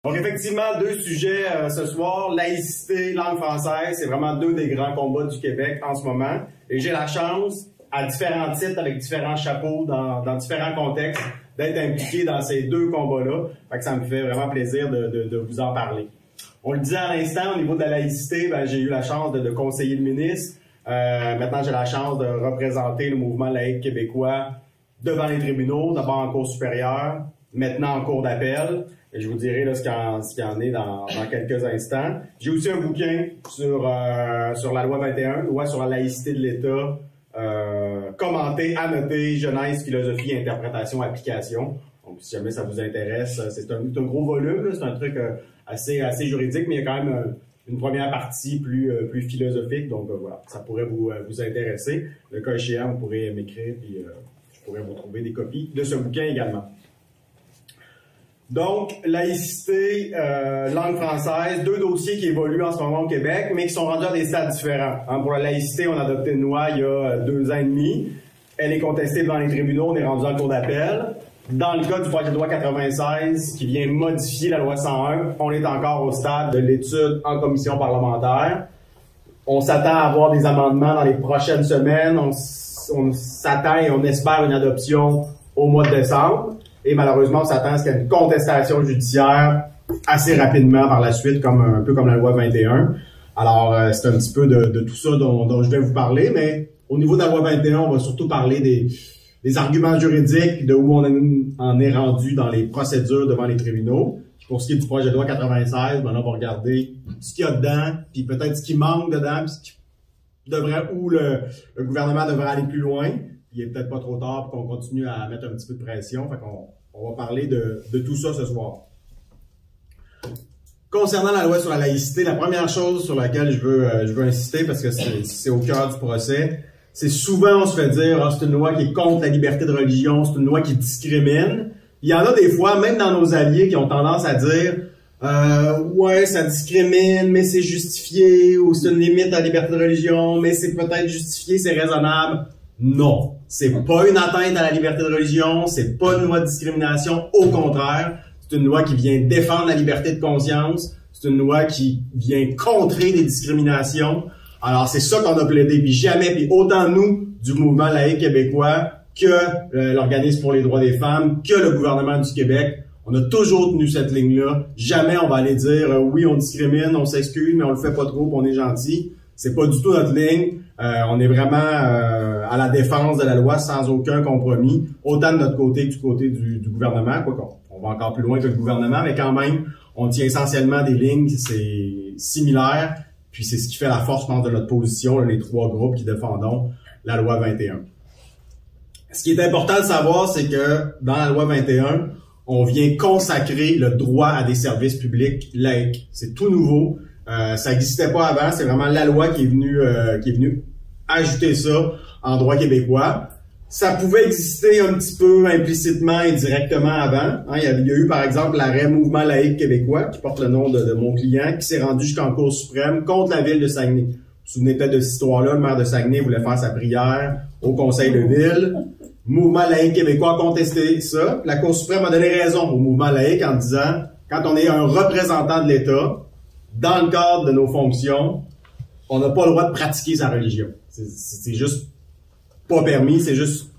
Donc effectivement, deux sujets ce soir, laïcité, langue française, c'est vraiment deux des grands combats du Québec en ce moment. Et j'ai la chance, à différents titres, avec différents chapeaux, dans différents contextes, d'être impliqué dans ces deux combats-là. Fait que ça me fait vraiment plaisir de vous en parler. On le disait à l'instant, au niveau de la laïcité, j'ai eu la chance de conseiller le ministre. Maintenant, j'ai la chance de représenter le mouvement laïque québécois devant les tribunaux, d'abord en cour supérieure, maintenant en cour d'appel. Et je vous dirai là, ce qu'il y en est dans quelques instants. J'ai aussi un bouquin sur la loi 21, loi sur la laïcité de l'État, commenté, annoté, genèse, philosophie, interprétation, application. Donc, si jamais ça vous intéresse, c'est un gros volume, c'est un truc assez juridique, mais il y a quand même une première partie plus philosophique. Donc voilà, ça pourrait vous intéresser. Le cas échéant, vous pourrez m'écrire, puis je pourrais vous trouver des copies de ce bouquin également. Donc, laïcité, langue française, deux dossiers qui évoluent en ce moment au Québec, mais qui sont rendus à des stades différents. Pour la laïcité, on a adopté une loi il y a 2 ans et demi. Elle est contestée devant les tribunaux, on est rendu en cour d'appel. Dans le cas du projet de loi 96, qui vient modifier la loi 101, on est encore au stade de l'étude en commission parlementaire. On s'attend à avoir des amendements dans les prochaines semaines. On s'attend et on espère une adoption au mois de décembre. Et malheureusement, on s'attend à ce qu'il y ait une contestation judiciaire assez rapidement par la suite, un peu comme la loi 21. Alors, c'est un petit peu de tout ça dont je vais vous parler, mais au niveau de la loi 21, on va surtout parler des arguments juridiques, de où on en est rendu dans les procédures devant les tribunaux. Pour ce qui est du projet de loi 96, on va regarder ce qu'il y a dedans, puis peut-être ce qui manque dedans, puis ce qui devrait, où le gouvernement devrait aller plus loin. Il est peut-être pas trop tard pour qu'on continue à mettre un petit peu de pression. Fait qu'on va parler de tout ça ce soir. Concernant la loi sur la laïcité, la première chose sur laquelle je veux insister, parce que c'est au cœur du procès, c'est souvent on se fait dire c'est une loi qui est contre la liberté de religion, c'est une loi qui discrimine. Il y en a des fois, même dans nos alliés, qui ont tendance à dire ouais, ça discrimine, mais c'est justifié, ou c'est une limite à la liberté de religion, mais c'est peut-être justifié, c'est raisonnable. Non, c'est pas une atteinte à la liberté de religion, c'est pas une loi de discrimination, au contraire, c'est une loi qui vient défendre la liberté de conscience, c'est une loi qui vient contrer les discriminations. Alors c'est ça qu'on a plaidé, puis jamais, puis autant nous, du mouvement laïque québécois, que l'Organisme pour les droits des femmes, que le gouvernement du Québec, on a toujours tenu cette ligne-là. Jamais on va aller dire oui, on discrimine, on s'excuse, mais on le fait pas trop, puis on est gentil. C'est pas du tout notre ligne. On est vraiment à la défense de la loi sans aucun compromis, autant de notre côté que du côté du gouvernement. On va encore plus loin que le gouvernement, mais quand même, on tient essentiellement des lignes, c'est similaire, puis c'est ce qui fait la force, je pense, de notre position, les trois groupes qui défendons la loi 21. Ce qui est important de savoir, c'est que dans la loi 21, on vient consacrer le droit à des services publics laïques. C'est tout nouveau. Ça n'existait pas avant, c'est vraiment la loi qui est venue ajouter ça en droit québécois. Ça pouvait exister un petit peu implicitement et directement avant. Il y a eu par exemple l'arrêt Mouvement laïque québécois, qui porte le nom de mon client, qui s'est rendu jusqu'en Cour suprême contre la ville de Saguenay. Vous vous souvenez peut-être de cette histoire-là, le maire de Saguenay voulait faire sa prière au conseil de ville. Mouvement laïque québécois a contesté ça. La Cour suprême a donné raison au mouvement laïque en disant, quand on est un représentant de l'État, dans le cadre de nos fonctions, on n'a pas le droit de pratiquer sa religion. C'est juste pas permis, c'est juste,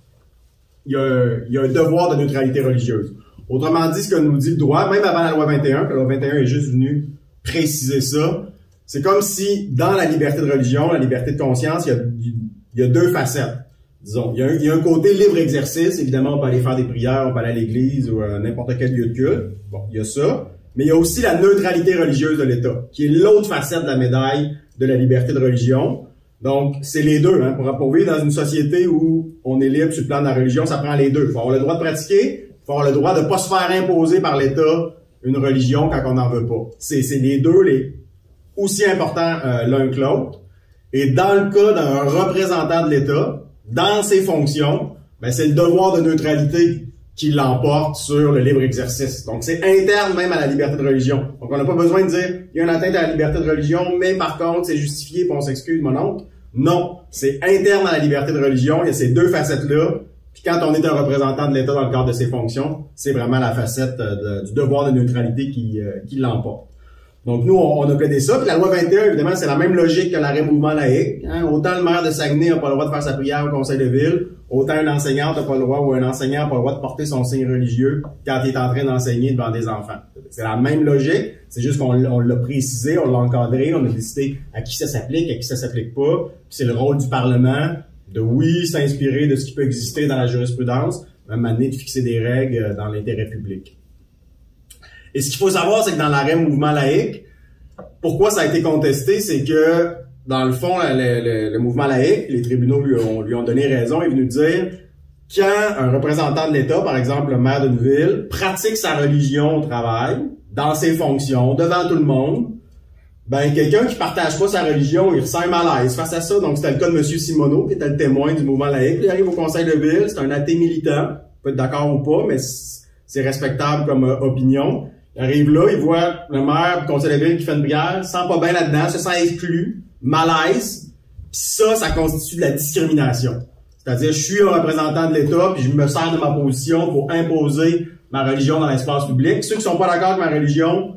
il y a un devoir de neutralité religieuse. Autrement dit, ce que nous dit le droit, même avant la loi 21, que la loi 21 est juste venue préciser ça, c'est comme si, dans la liberté de religion, la liberté de conscience, il y a deux facettes. Disons, il y a un côté libre exercice, évidemment, on peut aller faire des prières, on peut aller à l'église ou à n'importe quel lieu de culte. Bon, il y a ça. Mais il y a aussi la neutralité religieuse de l'État, qui est l'autre facette de la médaille de la liberté de religion. Donc, c'est les deux. Pour vivre dans une société où on est libre sur le plan de la religion, ça prend les deux. Il faut avoir le droit de pratiquer, il faut avoir le droit de ne pas se faire imposer par l'État une religion quand on n'en veut pas. C'est les deux aussi importants l'un que l'autre. Et dans le cas d'un représentant de l'État, dans ses fonctions, c'est le devoir de neutralité qui l'emporte sur le libre exercice. Donc, c'est interne même à la liberté de religion. Donc, on n'a pas besoin de dire, il y a une atteinte à la liberté de religion, mais par contre, c'est justifié, puis on s'excuse, mon oncle. Non, c'est interne à la liberté de religion. Il y a ces deux facettes-là Puis quand on est un représentant de l'État dans le cadre de ses fonctions, c'est vraiment la facette du devoir de neutralité qui l'emporte. Donc nous, on a plaidé ça. Puis la loi 21, évidemment, c'est la même logique que l'arrêt mouvement laïque. Hein? Autant le maire de Saguenay n'a pas le droit de faire sa prière au conseil de ville, autant un enseignant n'a pas le droit ou un enseignant n'a pas le droit de porter son signe religieux quand il est en train d'enseigner devant des enfants. C'est la même logique, c'est juste qu'on l'a précisé, on l'a encadré, on a décidé à qui ça s'applique, à qui ça s'applique pas. Puis c'est le rôle du Parlement de, oui, s'inspirer de ce qui peut exister dans la jurisprudence, mais à un moment donné, de fixer des règles dans l'intérêt public. Et ce qu'il faut savoir, c'est que dans l'arrêt mouvement laïque, pourquoi ça a été contesté, c'est que, dans le fond, le mouvement laïque, les tribunaux lui ont donné raison, il est venu dire, quand un représentant de l'État, par exemple le maire d'une ville, pratique sa religion au travail, dans ses fonctions, devant tout le monde, ben quelqu'un qui partage pas sa religion, il ressent un malaise face à ça. Donc c'était le cas de M. Simoneau, qui était le témoin du mouvement laïque. Il arrive au conseil de ville, c'est un athée militant, peut être d'accord ou pas, mais c'est respectable comme opinion. Il arrive là, il voit le maire du conseil de ville qui fait une prière, sent pas bien là-dedans, se sent exclu, malaise, puis ça constitue de la discrimination. C'est-à-dire, je suis un représentant de l'État, puis je me sers de ma position pour imposer ma religion dans l'espace public. Ceux qui sont pas d'accord avec ma religion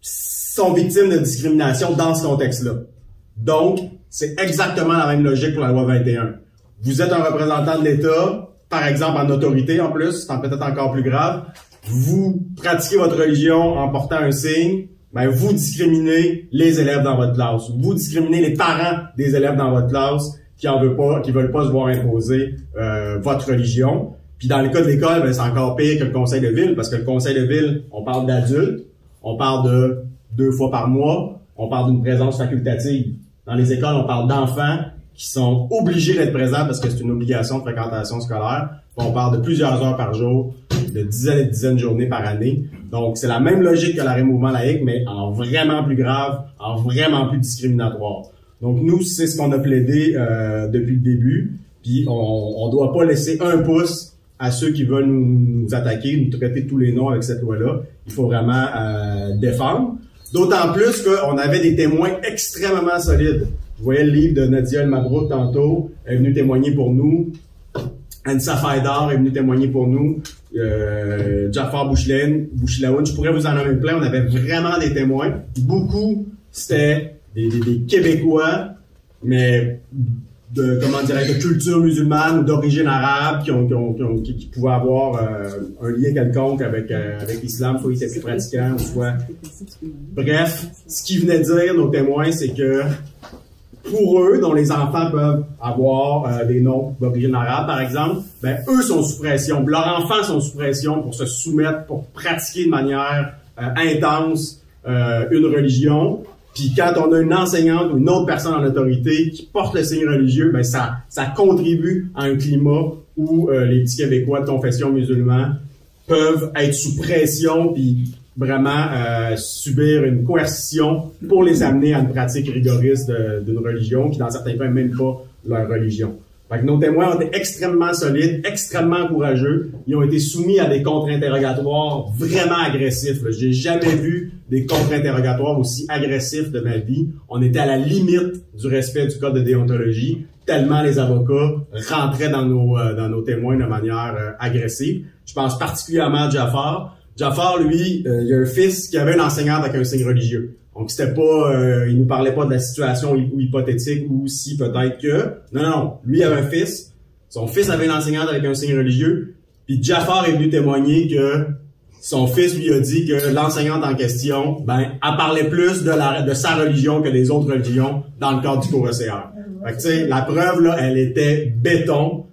sont victimes de discrimination dans ce contexte-là. Donc, c'est exactement la même logique pour la loi 21. Vous êtes un représentant de l'État, par exemple en autorité en plus, c'est peut-être encore plus grave, vous pratiquez votre religion en portant un signe, ben vous discriminez les élèves dans votre classe. Vous discriminez les parents des élèves dans votre classe qui veulent pas se voir imposer votre religion. Puis dans le cas de l'école, ben c'est encore pire que le conseil de ville, parce que le conseil de ville, on parle d'adultes, on parle de 2 fois par mois, on parle d'une présence facultative. Dans les écoles, on parle d'enfants qui sont obligés d'être présents parce que c'est une obligation de fréquentation scolaire. On parle de plusieurs heures par jour, de dizaines et dizaines de journées par année. Donc, c'est la même logique que l'arrêt mouvement laïque, mais en vraiment plus grave, en vraiment plus discriminatoire. Donc, nous, c'est ce qu'on a plaidé depuis le début. Puis, on doit pas laisser un pouce à ceux qui veulent nous attaquer, nous traiter de tous les noms avec cette loi-là. Il faut vraiment défendre. D'autant plus qu'on avait des témoins extrêmement solides. Vous voyez le livre de Nadia El Mabrouk tantôt, elle est venue témoigner pour nous. Anissa Faidar est venue témoigner pour nous. Jafar Bouchilaoun, je pourrais vous en nommer plein. On avait vraiment des témoins. Beaucoup, c'était des Québécois, mais de culture musulmane ou d'origine arabe qui pouvaient avoir un lien quelconque avec l'islam, soit ils étaient plus pratiquants, ou soit... Bref, ce qu'ils venaient dire, nos témoins, c'est que pour eux, dont les enfants peuvent avoir des noms d'origine arabe, par exemple, ben eux sont sous pression. Leurs enfants sont sous pression pour se soumettre, pour pratiquer de manière intense une religion. Puis quand on a une enseignante ou une autre personne en autorité qui porte le signe religieux, ben ça contribue à un climat où les petits Québécois de confession musulmane peuvent être sous pression puis vraiment subir une coercition pour les amener à une pratique rigoriste d'une religion qui, dans certains cas, n'est même pas leur religion. Fait que nos témoins ont été extrêmement solides, extrêmement courageux. Ils ont été soumis à des contre-interrogatoires vraiment agressifs. J'ai jamais vu des contre-interrogatoires aussi agressifs de ma vie. On était à la limite du respect du code de déontologie, tellement les avocats rentraient dans nos témoins de manière agressive. Je pense particulièrement à Jafar. Jafar, lui, il a un fils qui avait une enseignante avec un signe religieux. Donc, c'était pas, il nous parlait pas de la situation ou hypothétique ou si peut-être que. Non. Lui avait un fils. Son fils avait une enseignante avec un signe religieux. Puis Jafar est venu témoigner que son fils lui a dit que l'enseignante en question, ben, elle parlait plus de sa religion que des autres religions dans le cadre du cours ECR. Fait que, tu sais, la preuve, là, elle était béton.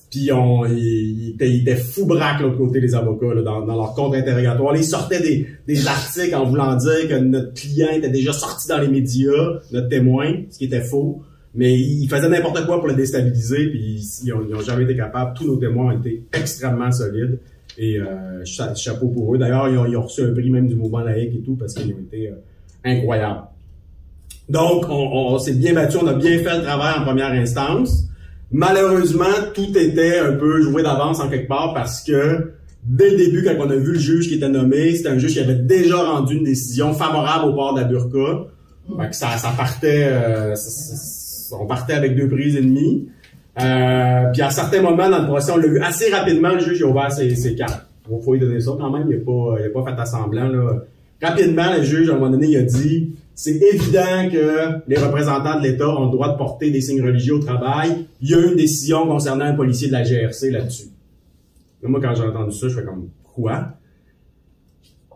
Puis il était fou braque l'autre côté des avocats là, dans leur contre-interrogatoire. Ils sortaient des articles en voulant dire que notre client était déjà sorti dans les médias, notre témoin, ce qui était faux. Mais ils faisaient n'importe quoi pour le déstabiliser, puis ils ont jamais été capables. Tous nos témoins ont été extrêmement solides. Et chapeau pour eux. D'ailleurs, ils ont reçu un prix même du mouvement laïque et tout, parce qu'ils ont été incroyables. Donc, on s'est bien battu, on a bien fait le travail en première instance. Malheureusement, tout était un peu joué d'avance en quelque part parce que dès le début, quand on a vu le juge qui était nommé, c'était un juge qui avait déjà rendu une décision favorable au port de la burqa. Fait que ça partait, on partait avec 2 prises et demie. Puis à certains moments dans le procès, on l'a vu assez rapidement, le juge a ouvert ses cartes. Il faut lui donner ça quand même, il a pas fait assemblant, là. Rapidement, le juge, à un moment donné, il a dit, c'est évident que les représentants de l'État ont le droit de porter des signes religieux au travail. Il y a eu une décision concernant un policier de la GRC là-dessus. Moi, quand j'ai entendu ça, je fais comme, quoi?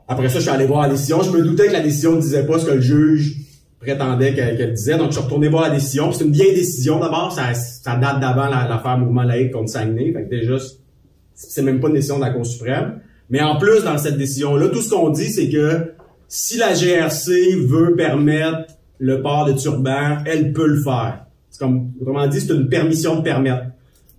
Après ça, je suis allé voir la décision. Je me doutais que la décision ne disait pas ce que le juge prétendait qu'elle disait. Donc, je suis retourné voir la décision. C'est une vieille décision. D'abord, ça date d'avant l'affaire Mouvement laïque contre Saguenay. Fait que déjà, c'est même pas une décision de la Cour suprême. Mais en plus, dans cette décision-là, tout ce qu'on dit, c'est que si la GRC veut permettre le port de turban, elle peut le faire. C'est comme, autrement dit, c'est une permission de permettre.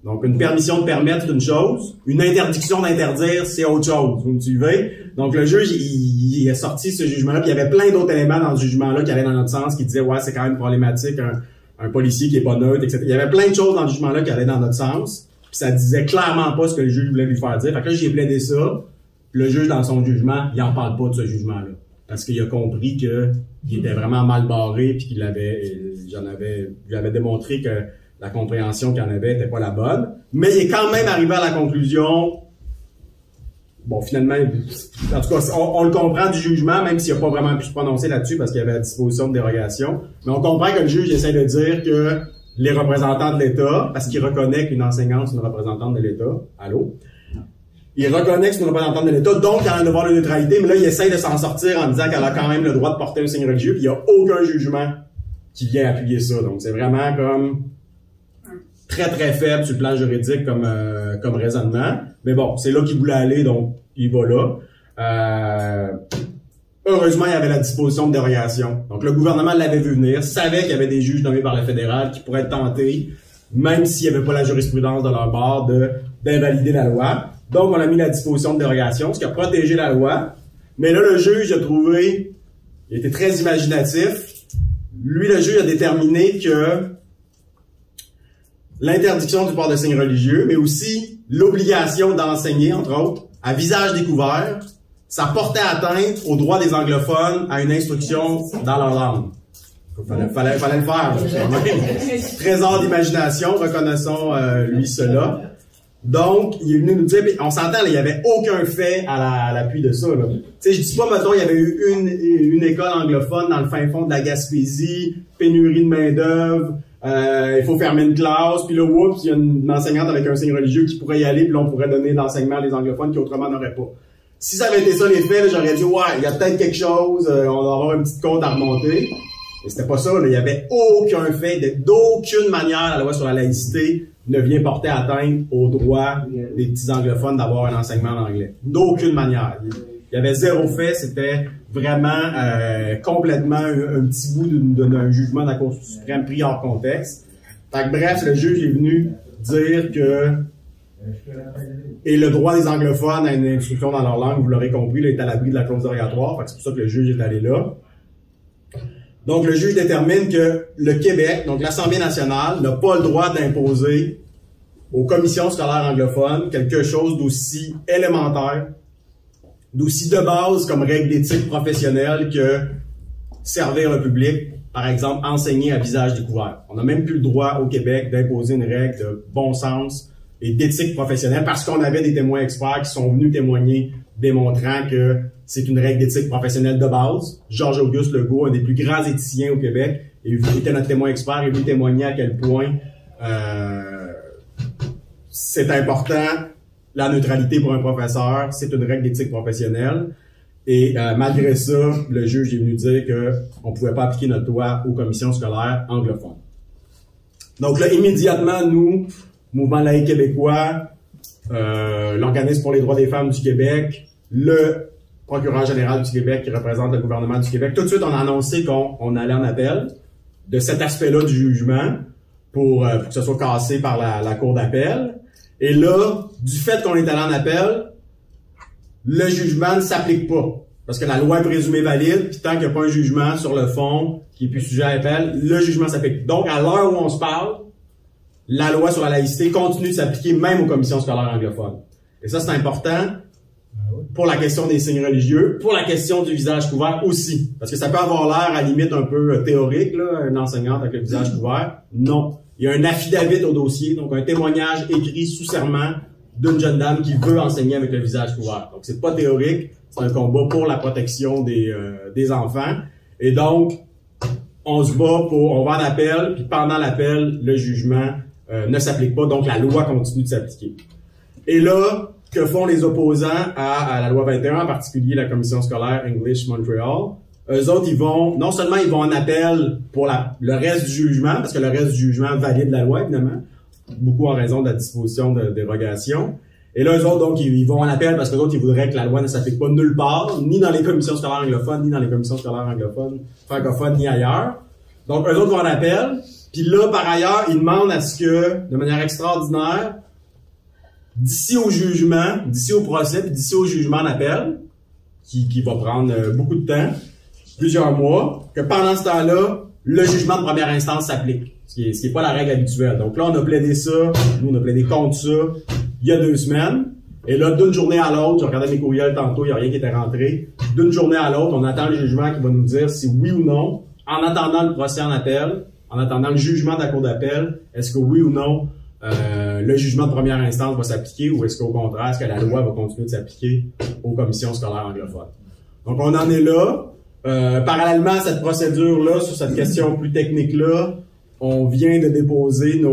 Donc, une permission de permettre, c'est une chose. Une interdiction d'interdire, c'est autre chose. Vous me suivez? Donc, le juge, il a sorti ce jugement-là, puis il y avait plein d'autres éléments dans ce jugement-là qui allaient dans notre sens, qui disaient, ouais, c'est quand même problématique, un policier qui est pas neutre, etc. Il y avait plein de choses dans le jugement-là qui allaient dans notre sens, puis ça disait clairement pas ce que le juge voulait lui faire dire. Fait que là, j'ai plaidé ça. Le juge, dans son jugement, il en parle pas de ce jugement-là. Parce qu'il a compris qu'il était vraiment mal barré, puis qu'il avait démontré que la compréhension qu'il en avait était pas la bonne. Mais il est quand même arrivé à la conclusion, bon, finalement, en tout cas, on le comprend du jugement, même s'il n'a pas vraiment pu se prononcer là-dessus parce qu'il y avait la disposition de dérogation. Mais on comprend que le juge essaie de dire que les représentants de l'État, parce qu'il reconnaît qu'une enseignante, c'est une représentante de l'État. Allô? Il reconnaît que c'est une représentante de l'État, donc elle a un devoir de neutralité, mais là, il essaye de s'en sortir en disant qu'elle a quand même le droit de porter un signe religieux, puis il n'y a aucun jugement qui vient appuyer ça. Donc, c'est vraiment comme très, très faible sur le plan juridique comme raisonnement. Mais bon, c'est là qu'il voulait aller, donc il va là. Heureusement, il y avait la disposition de dérogation. Donc, le gouvernement l'avait vu venir, savait qu'il y avait des juges nommés par le fédéral qui pourraient être tentés, même s'il n'y avait pas la jurisprudence de leur bord, d'invalider la loi. Donc, on a mis la disposition de dérogation, ce qui a protégé la loi. Mais là, le juge a trouvé, il était très imaginatif. Lui, le juge a déterminé que l'interdiction du port de signes religieux, mais aussi l'obligation d'enseigner, entre autres, à visage découvert, ça portait atteinte au droit des anglophones à une instruction dans leur langue. Fallait le faire. Trésor d'imagination, reconnaissons lui cela. Donc, il est venu nous dire, on s'entend, il n'y avait aucun fait à l'appui de ça. Tu sais, je dis pas, mettons, il y avait eu une école anglophone dans le fin fond de la Gaspésie, pénurie de main-d'œuvre, il faut fermer une classe, puis là, oups, il y a une enseignante avec un signe religieux qui pourrait y aller, puis là, on pourrait donner l'enseignement à des anglophones qui autrement n'auraient pas. Si ça avait été ça les faits, j'aurais dit, ouais, il y a peut-être quelque chose, on va avoir une petite compte à remonter. Mais c'était pas ça, là. Il y avait aucun fait, d'aucune manière, la loi sur la laïcité ne vient porter atteinte au droit des petits anglophones d'avoir un enseignement en anglais. D'aucune manière. Il y avait zéro fait, c'était vraiment complètement un petit bout d'un jugement de la Cour suprême pris hors contexte. Fait que bref, le juge est venu dire que et le droit des anglophones à une instruction dans leur langue, vous l'aurez compris, là, est à l'abri de la clause dérogatoire. Fait que c'est pour ça que le juge est allé là. Donc, le juge détermine que le Québec, donc l'Assemblée nationale, n'a pas le droit d'imposer aux commissions scolaires anglophones quelque chose d'aussi élémentaire, d'aussi de base comme règle d'éthique professionnelle que servir le public, par exemple, enseigner à visage découvert. On n'a même plus le droit au Québec d'imposer une règle de bon sens et d'éthique professionnelle parce qu'on avait des témoins experts qui sont venus témoigner démontrant que c'est une règle d'éthique professionnelle de base. Georges-Auguste Legault, un des plus grands éthiciens au Québec, était notre témoin expert et lui témoigner à quel point c'est important, la neutralité pour un professeur, c'est une règle d'éthique professionnelle. Et malgré ça, le juge est venu dire qu'on ne pouvait pas appliquer notre loi aux commissions scolaires anglophones. Donc là, immédiatement, nous, Mouvement laïque québécois, l'Organisme pour les droits des femmes du Québec, le procureur général du Québec qui représente le gouvernement du Québec. Tout de suite, on a annoncé qu'on allait en appel de cet aspect-là du jugement pour que ce soit cassé par la cour d'appel. Et là, du fait qu'on est allé en appel, le jugement ne s'applique pas. Parce que la loi est présumée valide, puis tant qu'il n'y a pas un jugement sur le fond qui est plus sujet à appel, le jugement s'applique. Donc, à l'heure où on se parle, la loi sur la laïcité continue de s'appliquer même aux commissions scolaires anglophones. Et ça, c'est important pour la question des signes religieux, pour la question du visage couvert aussi. Parce que ça peut avoir l'air, à la limite, un peu théorique, là, une enseignante avec le visage couvert. Non. il y a un affidavit au dossier, donc un témoignage écrit sous serment d'une jeune dame qui veut enseigner avec le visage couvert. Donc, c'est pas théorique, c'est un combat pour la protection des enfants. Et donc, on va en appel, puis pendant l'appel, le jugement ne s'applique pas, donc la loi continue de s'appliquer. Et là, que font les opposants à la loi 21, en particulier la commission scolaire English Montreal? Eux autres, non seulement ils vont en appel pour le reste du jugement, parce que le reste du jugement valide la loi, évidemment, beaucoup en raison de la disposition de dérogation. Et là, eux autres, donc, ils vont en appel parce que d'autres, ils voudraient que la loi ne s'applique pas nulle part, ni dans les commissions scolaires anglophones, ni dans les commissions scolaires francophones, ni ailleurs. Donc, eux autres vont en appel. Puis là, par ailleurs, ils demandent à ce que, de manière extraordinaire, d'ici au jugement, d'ici au procès, puis d'ici au jugement en appel, qui va prendre beaucoup de temps, plusieurs mois, que pendant ce temps-là, le jugement de première instance s'applique. Ce qui est pas la règle habituelle. Donc là, on a plaidé ça, nous, on a plaidé contre ça il y a 2 semaines. Et là, d'une journée à l'autre, j'ai regardé mes courriels tantôt, il n'y a rien qui était rentré. D'une journée à l'autre, on attend le jugement qui va nous dire si oui ou non, en attendant le procès en appel, en attendant le jugement de la cour d'appel, est-ce que oui ou non, le jugement de première instance va s'appliquer ou est-ce qu'au contraire, est-ce que la loi va continuer de s'appliquer aux commissions scolaires anglophones. Donc, on en est là. Parallèlement à cette procédure-là, sur cette question plus technique-là, on vient de déposer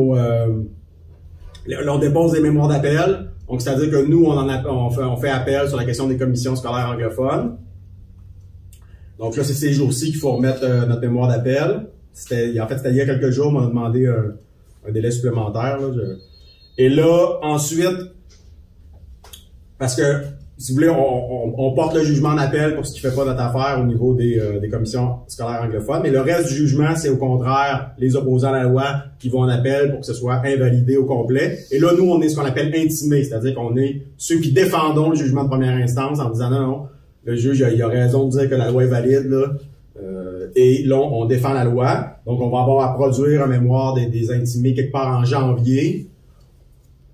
on dépose des mémoires d'appel. Donc, c'est-à-dire que nous, on fait appel sur la question des commissions scolaires anglophones. Donc là, c'est ces jours-ci qu'il faut remettre notre mémoire d'appel. C'était il y a quelques jours, on m'a demandé un délai supplémentaire. Là, Et là, ensuite, parce que, si vous voulez, on porte le jugement en appel pour ce qui fait pas notre affaire au niveau des commissions scolaires anglophones, mais le reste du jugement, c'est au contraire les opposants à la loi qui vont en appel pour que ce soit invalidé au complet. Et là, nous, on est ce qu'on appelle intimés, c'est-à-dire qu'on est ceux qui défendons le jugement de première instance en disant non, le juge, il a raison de dire que la loi est valide, là. Et là, on défend la loi. Donc, on va avoir à produire un mémoire des intimés quelque part en janvier.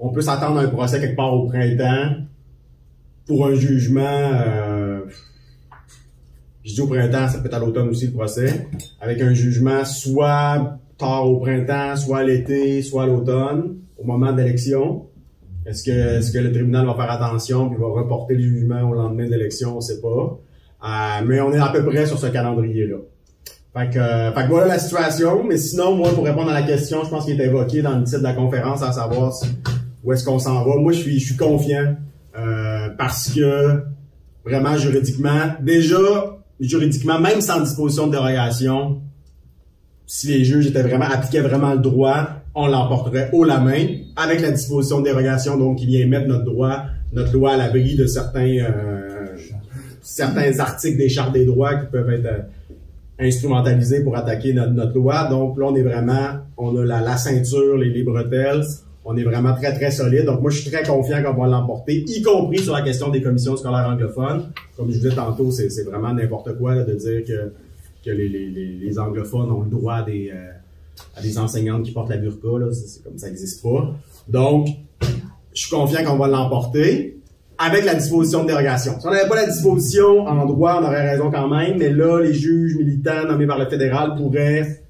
On peut s'attendre à un procès quelque part au printemps. Pour un jugement, je dis au printemps, ça peut être à l'automne aussi le procès, avec un jugement soit tard au printemps, soit à l'été, soit à l'automne, au moment de l'élection. Est-ce que le tribunal va faire attention puis va reporter le jugement au lendemain de l'élection, on ne sait pas. Mais on est à peu près sur ce calendrier-là. Fait que voilà la situation. Mais sinon, moi, pour répondre à la question, je pense qu'il est évoqué dans le titre de la conférence, à savoir où est-ce qu'on s'en va. Moi, je suis confiant. Parce que vraiment juridiquement, même sans disposition de dérogation, si les juges appliquaient vraiment le droit, on l'emporterait haut la main avec la disposition de dérogation, donc qui vient mettre notre loi à l'abri de certains articles des chartes des droits qui peuvent être instrumentalisés pour attaquer notre loi. Donc là, on a la ceinture, les bretelles. On est vraiment très, très solide. Donc, moi, je suis très confiant qu'on va l'emporter, y compris sur la question des commissions scolaires anglophones. Comme je vous disais tantôt, c'est vraiment n'importe quoi là, de dire que les anglophones ont le droit à des enseignantes qui portent la burqa. Là. C'est comme ça n'existe pas. Donc, je suis confiant qu'on va l'emporter avec la disposition de dérogation. Si on n'avait pas la disposition en droit, on aurait raison quand même. Mais là, les juges militants nommés par le fédéral pourraient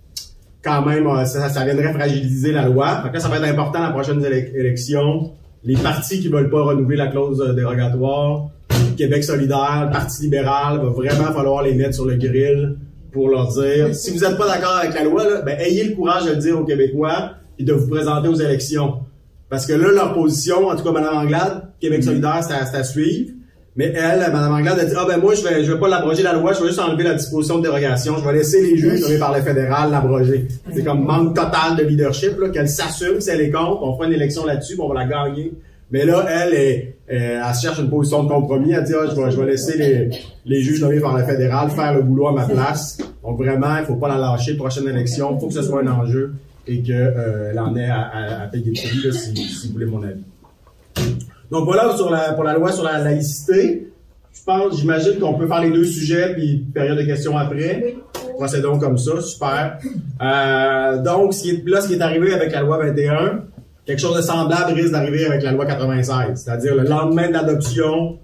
quand même, ça viendrait fragiliser la loi. Donc là, ça va être important à la prochaine élection. Les partis qui veulent pas renouveler la clause dérogatoire, Québec solidaire, Parti libéral, va vraiment falloir les mettre sur le grill pour leur dire, si vous n'êtes pas d'accord avec la loi, là, ben, ayez le courage de le dire aux Québécois et de vous présenter aux élections. Parce que là, leur position, en tout cas, Mme Anglade, Québec solidaire, c'est à suivre. Mais elle, Mme Anglade, a dit, moi, je vais pas l'abroger la loi, je vais juste enlever la disposition de dérogation, je vais laisser les juges nommés par le fédéral l'abroger. C'est comme manque total de leadership, là, qu'elle s'assume, si elle est contre, on fera une élection là-dessus, on va la gagner. Mais là, elle cherche une position de compromis, elle dit, je vais laisser les juges nommés par le fédéral faire le boulot à ma place. Donc vraiment, il faut pas la lâcher, prochaine élection, il faut que ce soit un enjeu et qu'elle en ait à payer le prix, là, si vous voulez mon avis. Donc voilà pour la loi sur la laïcité. J'imagine qu'on peut faire les 2 sujets puis période de questions après. Procédons comme ça, super. Donc ce qui est arrivé avec la loi 21, quelque chose de semblable risque d'arriver avec la loi 96. C'est-à-dire le lendemain de l'adoption,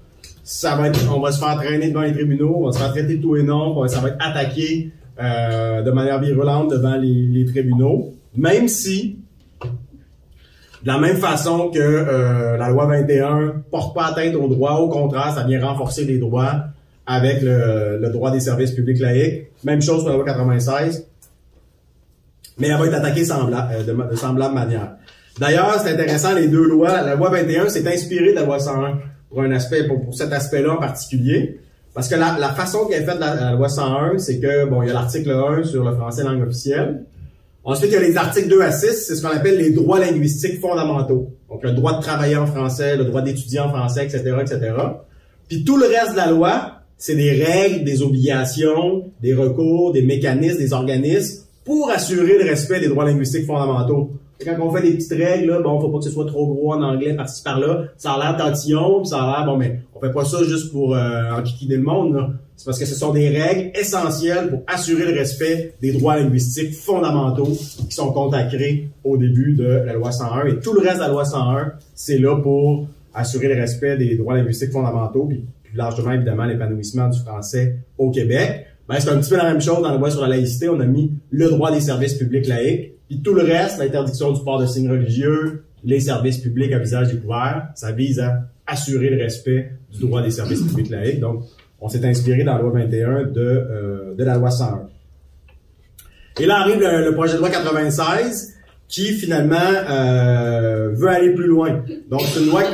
on va se faire traîner devant les tribunaux, on va se faire traiter de tout et non, ça va être attaqué de manière virulente devant les tribunaux. Même si De la même façon que la loi 21 porte pas atteinte aux droits, au contraire, ça vient renforcer les droits avec le droit des services publics laïques. Même chose pour la loi 96, mais elle va être attaquée de semblable manière. D'ailleurs, c'est intéressant, les deux lois. La loi 21 s'est inspirée de la loi 101 pour cet aspect-là en particulier. Parce que la façon qu'elle est faite la loi 101, c'est que, bon, il y a l'article 1 sur le français langue officielle. Ensuite, il y a les articles 2 à 6, c'est ce qu'on appelle les droits linguistiques fondamentaux. Donc, le droit de travailler en français, le droit d'étudier en français, etc., etc. Puis tout le reste de la loi, c'est des règles, des obligations, des recours, des mécanismes, des organismes pour assurer le respect des droits linguistiques fondamentaux. Et quand on fait des petites règles, là, bon, faut pas que ce soit trop gros en anglais, par-ci par-là, ça a l'air tantillon, puis ça a l'air, bon, mais on fait pas ça juste pour enquiquiner le monde, là. C'est parce que ce sont des règles essentielles pour assurer le respect des droits linguistiques fondamentaux qui sont consacrés au début de la loi 101. Et tout le reste de la loi 101, c'est là pour assurer le respect des droits linguistiques fondamentaux, puis plus largement, évidemment, l'épanouissement du français au Québec. Ben, c'est un petit peu la même chose dans la loi sur la laïcité. On a mis le droit des services publics laïques. Puis tout le reste, l'interdiction du port de signes religieux, les services publics à visage découvert, ça vise à assurer le respect du droit des services publics laïques. Donc, on s'est inspiré dans la loi 21 de la loi 101. Et là arrive le projet de loi 96 qui finalement veut aller plus loin. Donc, c'est une loi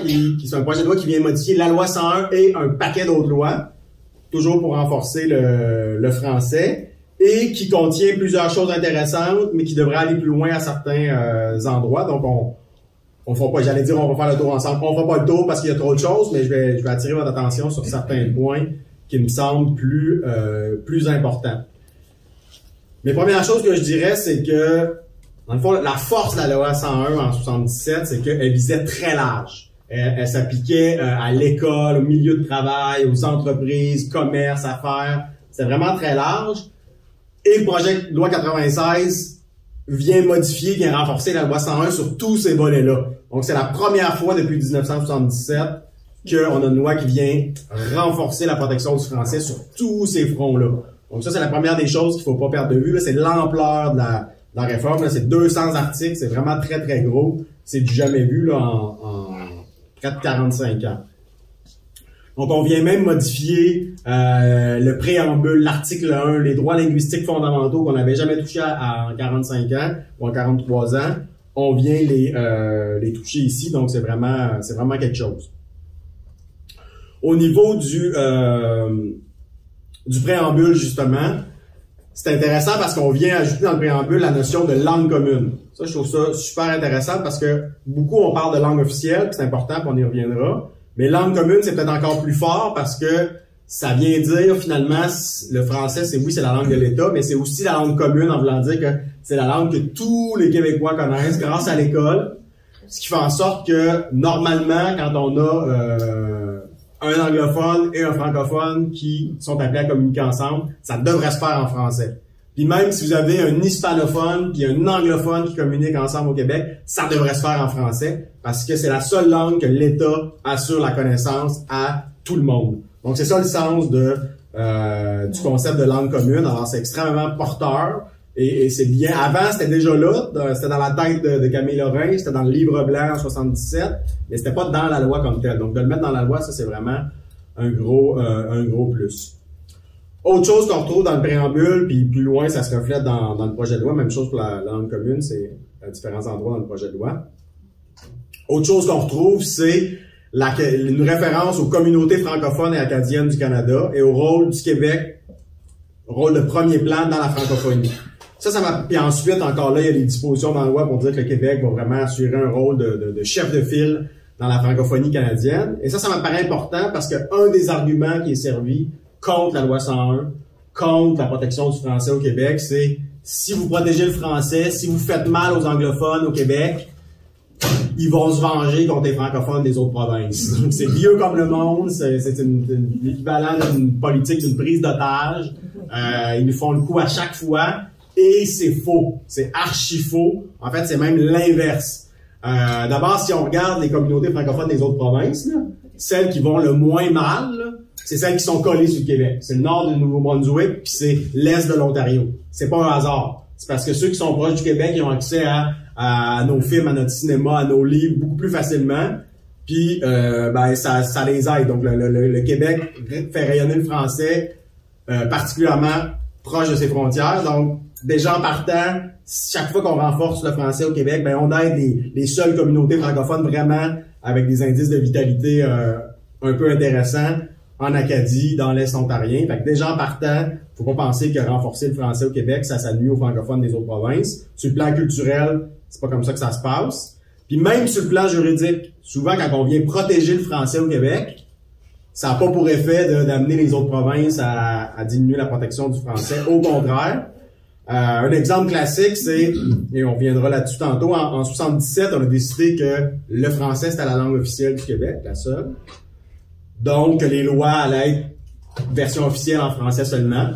c'est un projet de loi qui vient modifier la loi 101 et un paquet d'autres lois, toujours pour renforcer le français, et qui contient plusieurs choses intéressantes, mais qui devrait aller plus loin à certains endroits. Donc, on fera pas, j'allais dire, on va faire le tour ensemble. On fera pas le tour parce qu'il y a trop de choses, mais je vais attirer votre attention sur certains points qui me semblent plus importants. Mais première chose que je dirais, c'est que, dans le fond, la force de la loi 101 en 77, c'est qu'elle visait très large. Elle s'appliquait à l'école, au milieu de travail, aux entreprises, commerce, affaires. C'était vraiment très large. Et le projet de loi 96 vient modifier, vient renforcer la loi 101 sur tous ces volets-là. Donc, c'est la première fois depuis 1977 qu'on a une loi qui vient renforcer la protection du français sur tous ces fronts-là. Donc, ça, c'est la première des choses qu'il faut pas perdre de vue. C'est l'ampleur de la réforme. Là, c'est 200 articles. C'est vraiment très, très gros. C'est du jamais vu là, en 45 ans. Donc, on vient même modifier le préambule, l'article 1, les droits linguistiques fondamentaux qu'on n'avait jamais touchés en 45 ans ou en 43 ans. On vient les toucher ici, donc c'est vraiment quelque chose. Au niveau du préambule, justement, c'est intéressant parce qu'on vient ajouter dans le préambule la notion de langue commune. Ça, je trouve ça super intéressant parce que beaucoup, on parle de langue officielle, c'est important, puis on y reviendra. Mais langue commune, c'est peut-être encore plus fort parce que ça vient dire, finalement, le français, c'est la langue de l'État, mais c'est aussi la langue commune en voulant dire que c'est la langue que tous les Québécois connaissent grâce à l'école. Ce qui fait en sorte que, normalement, quand on a un anglophone et un francophone qui sont appelés à communiquer ensemble, ça devrait se faire en français. Puis même si vous avez un hispanophone puis un anglophone qui communiquent ensemble au Québec, ça devrait se faire en français parce que c'est la seule langue que l'État assure la connaissance à tout le monde. Donc c'est ça le sens du concept de langue commune. Alors c'est extrêmement porteur et c'est bien. Avant c'était déjà là, c'était dans la tête de Camille Lorrain, c'était dans le livre blanc en 77, mais c'était pas dans la loi comme telle. Donc de le mettre dans la loi, ça c'est vraiment un gros plus. Autre chose qu'on retrouve dans le préambule, puis plus loin, ça se reflète dans le projet de loi. Même chose pour la langue commune, c'est à différents endroits dans le projet de loi. Autre chose qu'on retrouve, c'est une référence aux communautés francophones et acadiennes du Canada et au rôle du Québec, rôle de premier plan dans la francophonie. Puis ensuite, encore là, il y a des dispositions dans la loi pour dire que le Québec va vraiment assurer un rôle de chef de file dans la francophonie canadienne. Et ça me paraît important parce que un des arguments qui est servi contre la loi 101, contre la protection du français au Québec, c'est si vous protégez le français, si vous faites mal aux anglophones au Québec, ils vont se venger contre les francophones des autres provinces. C'est vieux comme le monde, c'est l'équivalent d'une politique d'une prise d'otage. Ils nous font le coup à chaque fois et c'est faux. C'est archi faux. En fait, c'est même l'inverse. D'abord, si on regarde les communautés francophones des autres provinces, là, celles qui vont le moins mal, là, c'est celles qui sont collées sur le Québec. C'est le nord du Nouveau-Brunswick, puis c'est l'est de l'Ontario. C'est pas un hasard. C'est parce que ceux qui sont proches du Québec, ils ont accès à à nos films, à notre cinéma, à nos livres beaucoup plus facilement. Puis ça les aide. Donc le Québec fait rayonner le français particulièrement proche de ses frontières. Donc déjà en partant, chaque fois qu'on renforce le français au Québec, ben on aide les seules communautés francophones vraiment avec des indices de vitalité un peu intéressants en Acadie, dans l'Est ontarien. Fait que déjà en partant, faut pas penser que renforcer le français au Québec, ça nuit aux francophones des autres provinces. Sur le plan culturel, c'est pas comme ça que ça se passe. Puis même sur le plan juridique, souvent quand on vient protéger le français au Québec, ça n'a pas pour effet d'amener les autres provinces à diminuer la protection du français. Au contraire, un exemple classique, c'est, et on reviendra là-dessus tantôt, en 77, on a décidé que le français c'était la langue officielle du Québec, la seule. Donc, les lois allaient être version officielle en français seulement.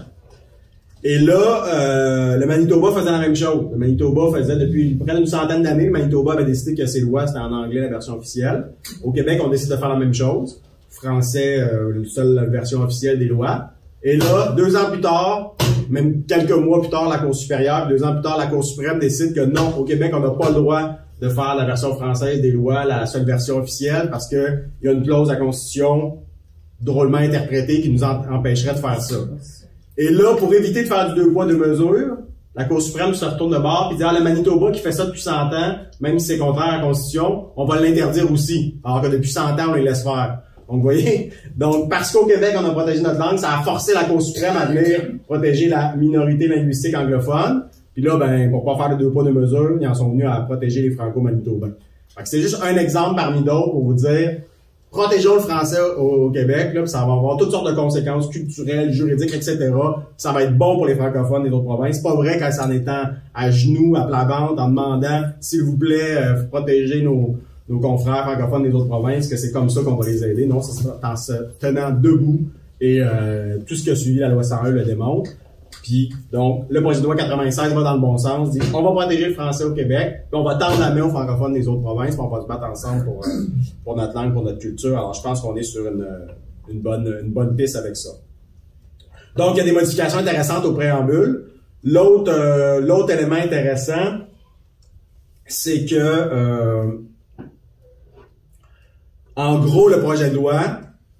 Et là, le Manitoba faisait la même chose. Le Manitoba faisait depuis près d'une centaine d'années, le Manitoba avait décidé que ses lois, c'était en anglais la version officielle. Au Québec, on décide de faire la même chose. Français, seule version officielle des lois. Et là, 2 ans plus tard, même quelques mois plus tard, la Cour supérieure, 2 ans plus tard, la Cour suprême décide que non, au Québec, on n'a pas le droit de faire la version française des lois, la seule version officielle, parce que il y a une clause de la Constitution drôlement interprétée qui nous empêcherait de faire ça. Et là, pour éviter de faire du 2 poids 2 mesures, la Cour suprême se retourne de bord et dit, le Manitoba qui fait ça depuis 100 ans, même si c'est contraire à la Constitution, on va l'interdire aussi, alors que depuis 100 ans, on les laisse faire. Donc, vous voyez? Donc, parce qu'au Québec, on a protégé notre langue, ça a forcé la Cour suprême à venir protéger la minorité linguistique anglophone. Puis là, pour pas faire de 2 poids 2 mesures, ils en sont venus à protéger les franco-manitobains. Fait que c'est juste un exemple parmi d'autres pour vous dire, protégeons le français au Québec, là, puis ça va avoir toutes sortes de conséquences culturelles, juridiques, etc. Ça va être bon pour les francophones des autres provinces. C'est pas vrai qu'en s'en étant à genoux, à plat ventre, en demandant, s'il vous plaît, protégez nos confrères francophones des autres provinces, que c'est comme ça qu'on va les aider. Non, c'est en se tenant debout. Et tout ce qui a suivi la loi 101 le démontre. Puis, donc, le projet de loi 96 va dans le bon sens, dit on va protéger le français au Québec, puis on va tendre la main aux francophones des autres provinces, puis on va se battre ensemble pour notre langue, pour notre culture. Alors, je pense qu'on est sur une bonne piste avec ça. Donc, il y a des modifications intéressantes au préambule. L'autre élément intéressant, c'est que, en gros, le projet de loi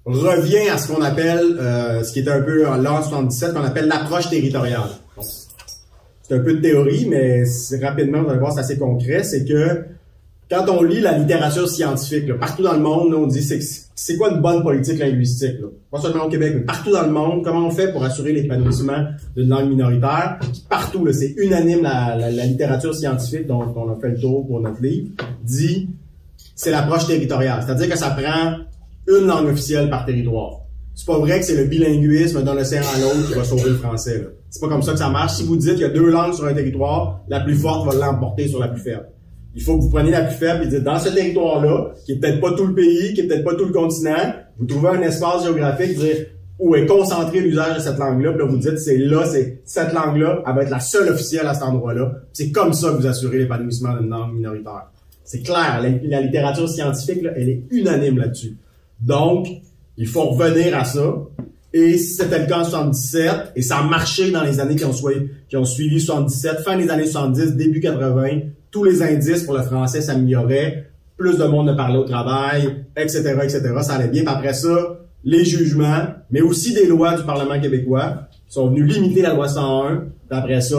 revient à ce qu'on appelle, ce qui était un peu l'an 77, qu'on appelle l'approche territoriale. C'est un peu de théorie, mais rapidement, vous allez voir, c'est assez concret. C'est que quand on lit la littérature scientifique, là, partout dans le monde, là, on dit c'est quoi une bonne politique linguistique, là? Pas seulement au Québec, mais partout dans le monde, comment on fait pour assurer l'épanouissement d'une langue minoritaire? Partout, là, c'est unanime, la littérature scientifique dont on a fait le tour pour notre livre, dit c'est l'approche territoriale. C'est-à-dire que ça prend une langue officielle par territoire. C'est pas vrai que c'est le bilinguisme d'un océan à l'autre qui va sauver le français, là. C'est pas comme ça que ça marche. Si vous dites qu'il y a 2 langues sur un territoire, la plus forte va l'emporter sur la plus faible. Il faut que vous preniez la plus faible et dites, dans ce territoire-là, qui est peut-être pas tout le pays, qui est peut-être pas tout le continent, vous trouvez un espace géographique, dire où est concentré l'usage de cette langue-là, puis là, vous dites, c'est cette langue-là, elle va être la seule officielle à cet endroit-là. C'est comme ça que vous assurez l'épanouissement d'une langue minoritaire. C'est clair, la littérature scientifique, là, elle est unanime là-dessus. Donc, il faut revenir à ça. Et si c'était le cas en 77, et ça a marché dans les années qui ont suivi 77, fin des années 70, début 80, tous les indices pour le français s'amélioraient, plus de monde ne parlait au travail, etc., etc. Ça allait bien. Puis après ça, les jugements, mais aussi des lois du Parlement québécois sont venus limiter la loi 101. Puis après ça,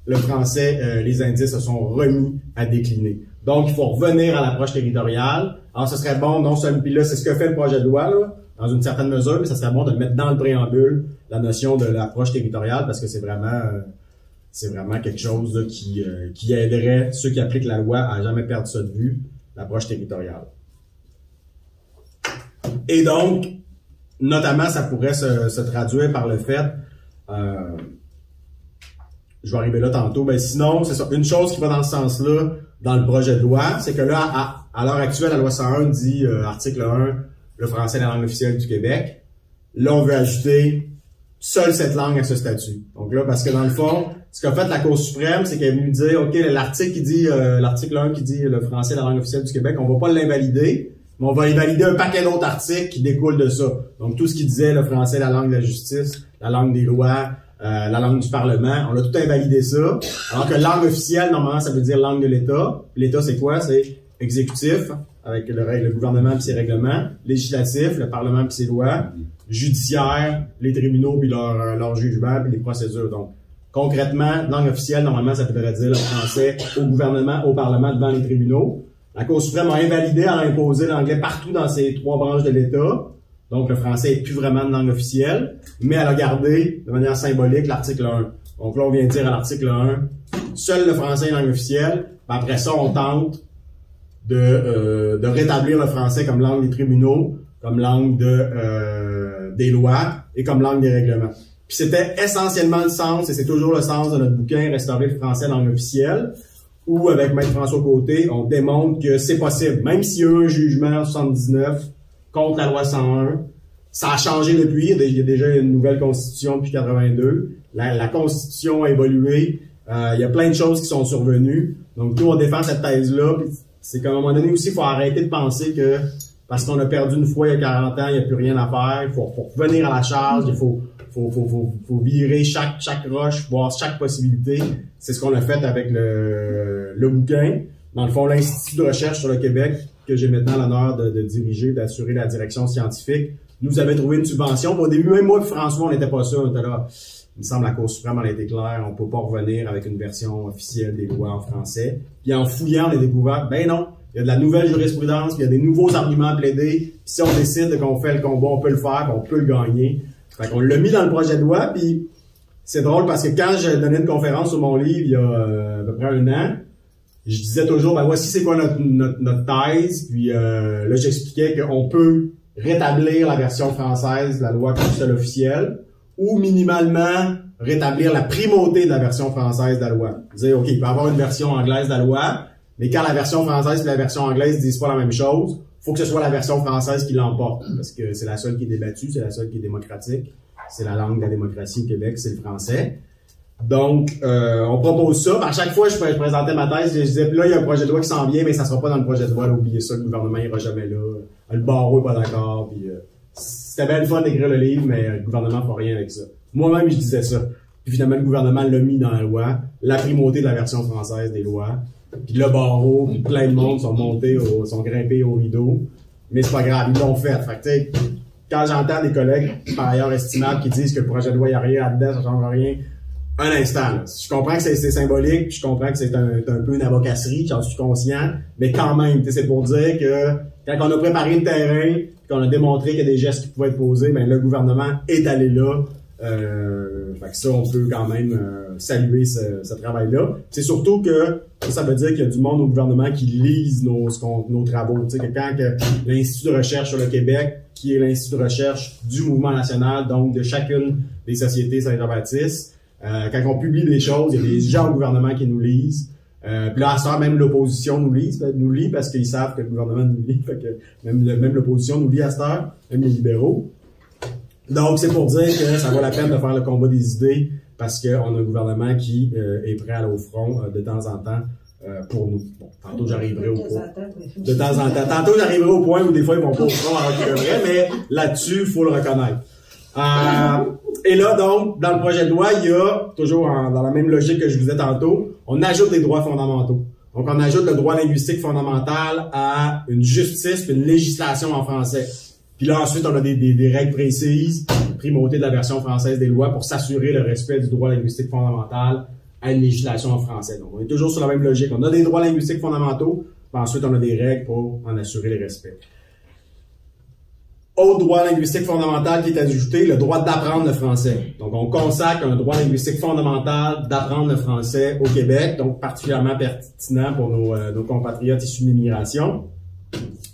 le français, les indices se sont remis à décliner. Donc, il faut revenir à l'approche territoriale. Alors, ce serait bon, non seulement, puis là, c'est ce que fait le projet de loi, là, dans une certaine mesure, mais ça serait bon de mettre dans le préambule la notion de l'approche territoriale, parce que c'est vraiment quelque chose là, qui aiderait ceux qui appliquent la loi à jamais perdre ça de vue, l'approche territoriale. Et donc, notamment, ça pourrait se traduire par le fait, je vais arriver là tantôt, ben sinon, c'est ça, une chose qui va dans ce sens-là, dans le projet de loi, c'est que là, à l'heure actuelle, la loi 101 dit, article 1, le français est la langue officielle du Québec. Là, on veut ajouter seule cette langue à ce statut. Donc là, parce que dans le fond, ce qu'a fait la Cour suprême, c'est qu'elle est venue dire, OK, l'article 1 qui dit le français est la langue officielle du Québec, on va pas l'invalider, mais on va invalider un paquet d'autres articles qui découlent de ça. Donc tout ce qui disait le français est la langue de la justice, la langue des lois, la langue du Parlement. On a tout invalidé ça. Alors que langue officielle, normalement, ça veut dire langue de l'État. L'État, c'est quoi? C'est exécutif, avec le gouvernement et ses règlements, législatif, le Parlement et ses lois, judiciaire, les tribunaux puis leurs jugements puis les procédures. Donc, concrètement, langue officielle, normalement, ça voudrait dire le français au gouvernement, au Parlement, devant les tribunaux. La Cour suprême a invalidé en imposé l'anglais partout dans ces 3 branches de l'État. Donc, le français est plus vraiment une langue officielle, mais elle a gardé, de manière symbolique, l'article 1. Donc là, on vient de dire à l'article 1, seul le français est langue officielle. Puis après ça, on tente de rétablir le français comme langue des tribunaux, comme langue des lois et comme langue des règlements. Puis c'était essentiellement le sens, et c'est toujours le sens de notre bouquin « Restaurer le français langue officielle », où, avec Maître François Côté, on démontre que c'est possible. Même s'il y a eu un jugement en 79 contre la loi 101, ça a changé depuis. Il y a déjà une nouvelle constitution depuis 82. La constitution a évolué. Il y a plein de choses qui sont survenues. Donc, nous, on défend cette thèse-là. C'est qu'à un moment donné aussi, il faut arrêter de penser que parce qu'on a perdu une fois il y a 40 ans, il n'y a plus rien à faire. Il faut revenir à la charge. Il faut virer chaque roche, voir chaque possibilité. C'est ce qu'on a fait avec le bouquin. Dans le fond, l'Institut de recherche sur le Québec, que j'ai maintenant l'honneur de diriger, d'assurer la direction scientifique, nous avait trouvé une subvention. Au début, même moi et François, on n'était pas sûr. On était là, il me semble la Cour suprême, elle a été claire. On peut pas revenir avec une version officielle des lois en français. Puis en fouillant, on a découvert, ben non, il y a de la nouvelle jurisprudence, puis il y a des nouveaux arguments plaidés. Puis si on décide qu'on fait le combat, on peut le faire, puis on peut le gagner. Fait qu'on l'a mis dans le projet de loi, puis c'est drôle parce que quand je donnais une conférence sur mon livre il y a à peu près 1 an, je disais toujours, ben voici c'est quoi notre thèse, puis là j'expliquais qu'on peut rétablir la version française de la loi constitutionnelle officielle, ou minimalement rétablir la primauté de la version française de la loi. Dire, OK, il peut y avoir une version anglaise de la loi, mais quand la version française et la version anglaise disent pas la même chose, faut que ce soit la version française qui l'emporte, parce que c'est la seule qui est débattue, c'est la seule qui est démocratique, c'est la langue de la démocratie au Québec, c'est le français. Donc, on propose ça. À chaque fois, je présentais ma thèse, je disais, puis là, il y a un projet de loi qui s'en vient, mais ça sera pas dans le projet de loi, là, oubliez ça, le gouvernement ira jamais là, le barreau est pas d'accord, puis c'était bien le fun d'écrire le livre, mais le gouvernement fera rien avec ça. Moi-même, je disais ça. Puis finalement, le gouvernement l'a mis dans la loi, la primauté de la version française des lois. Puis le barreau, puis plein de monde sont grimpés au rideau. Mais c'est pas grave, ils l'ont fait. Fait que, tu sais, quand j'entends des collègues, par ailleurs estimables, qui disent que le projet de loi, il n'y a rien là-dedans, ça change rien. Un instant, là. Je comprends que c'est symbolique, je comprends que c'est un peu une avocasserie, j'en suis conscient, mais quand même, c'est pour dire que quand on a préparé le terrain, qu'on a démontré qu'il y a des gestes qui pouvaient être posés, ben le gouvernement est allé là. Fait que ça, on peut quand même saluer ce travail-là. C'est surtout que ça veut dire qu'il y a du monde au gouvernement qui lise nos travaux. Tu sais, que quand l'Institut de recherche sur le Québec, qui est l'Institut de recherche du mouvement national, donc de chacune des sociétés Saint-Jean-Baptiste, quand on publie des choses, il y a des gens au gouvernement qui nous lisent. Puis là, à ce temps, même l'opposition nous lit parce qu'ils savent que le gouvernement nous lit. Fait que même l'opposition nous lit à cette heure, même les libéraux. Donc, c'est pour dire que ça vaut la peine de faire le combat des idées parce qu'on a un gouvernement qui est prêt à aller au front de temps en temps pour nous. Bon, tantôt j'arriverai au point. De temps en temps. Tantôt j'arriverai au point où des fois ils vont pas au front alors qu'ils devraient, mais là-dessus, il faut le reconnaître. Et là, donc, dans le projet de loi, il y a, toujours dans la même logique que je vous disais tantôt, on ajoute des droits fondamentaux. Donc, on ajoute le droit linguistique fondamental à une justice puis une législation en français. Puis là, ensuite, on a des règles précises, primauté de la version française des lois pour s'assurer le respect du droit linguistique fondamental à une législation en français. Donc, on est toujours sur la même logique. On a des droits linguistiques fondamentaux, puis ensuite, on a des règles pour en assurer le respect. Autre droit linguistique fondamental qui est ajouté, le droit d'apprendre le français. Donc, on consacre un droit linguistique fondamental d'apprendre le français au Québec, donc particulièrement pertinent pour nos compatriotes issus de l'immigration.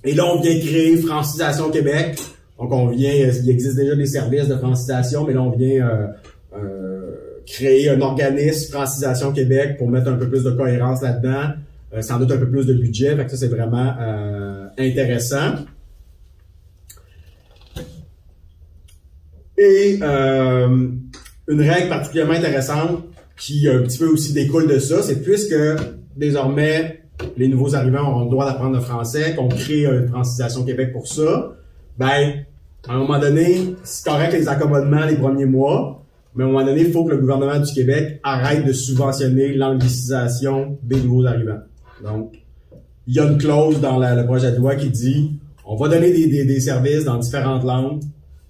Et là, on vient créer Francisation Québec. Donc, il existe déjà des services de francisation, mais là, on vient créer un organisme Francisation Québec pour mettre un peu plus de cohérence là-dedans, sans doute un peu plus de budget. Fait que ça, c'est vraiment intéressant. Et une règle particulièrement intéressante qui un petit peu aussi découle de ça, c'est puisque désormais les nouveaux arrivants auront le droit d'apprendre le français, qu'on crée une Francisation Québec pour ça, ben, à un moment donné, c'est correct les accommodements les premiers mois, mais à un moment donné, il faut que le gouvernement du Québec arrête de subventionner l'anglicisation des nouveaux arrivants. Donc, il y a une clause dans le projet de loi qui dit on va donner des services dans différentes langues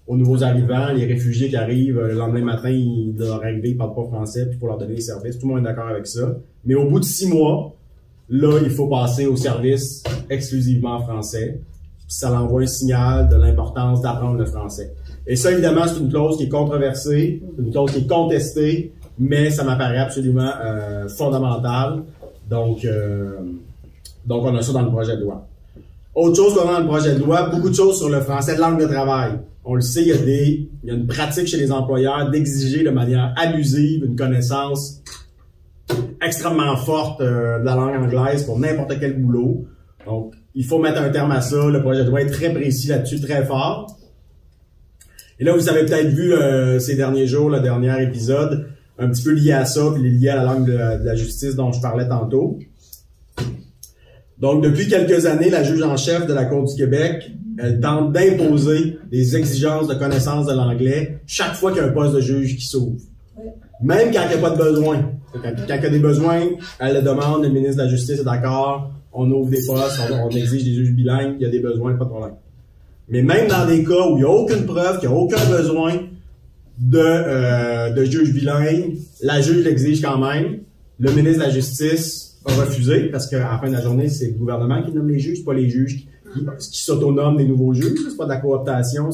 aux nouveaux arrivants, les réfugiés qui arrivent le lendemain matin, ils doivent arriver, ils parlent pas français, puis pour leur donner des services, tout le monde est d'accord avec ça. Mais au bout de 6 mois, là, il faut passer au service exclusivement français. Puis ça l'envoie un signal de l'importance d'apprendre le français. Et ça, évidemment, c'est une clause qui est controversée, une clause qui est contestée, mais ça m'apparaît absolument fondamental. Donc, on a ça dans le projet de loi. Autre chose qu'on a dans le projet de loi, beaucoup de choses sur le français de langue de travail. On le sait, il y a une pratique chez les employeurs d'exiger de manière abusive une connaissance extrêmement forte de la langue anglaise pour n'importe quel boulot. Donc, il faut mettre un terme à ça. Le projet de loi est très précis là-dessus, très fort. Et là, vous avez peut-être vu ces derniers jours, le dernier épisode, un petit peu lié à ça, puis lié à la langue de la justice dont je parlais tantôt. Donc, depuis quelques années, la juge en chef de la Cour du Québec, elle tente d'imposer des exigences de connaissance de l'anglais chaque fois qu'il y a un poste de juge qui s'ouvre. Même quand il n'y a pas de besoin. Quand il y a des besoins, elle le demande, le ministre de la Justice est d'accord, on ouvre des postes, on exige des juges bilingues, il y a des besoins, pas de problème. Mais même dans des cas où il n'y a aucune preuve, qu'il n'y a aucun besoin de juges bilingues, la juge l'exige quand même, le ministre de la Justice a refusé, parce qu'à la fin de la journée, c'est le gouvernement qui nomme les juges, c'est pas les juges qui s'autonoment des nouveaux juges, c'est pas de la cooptation,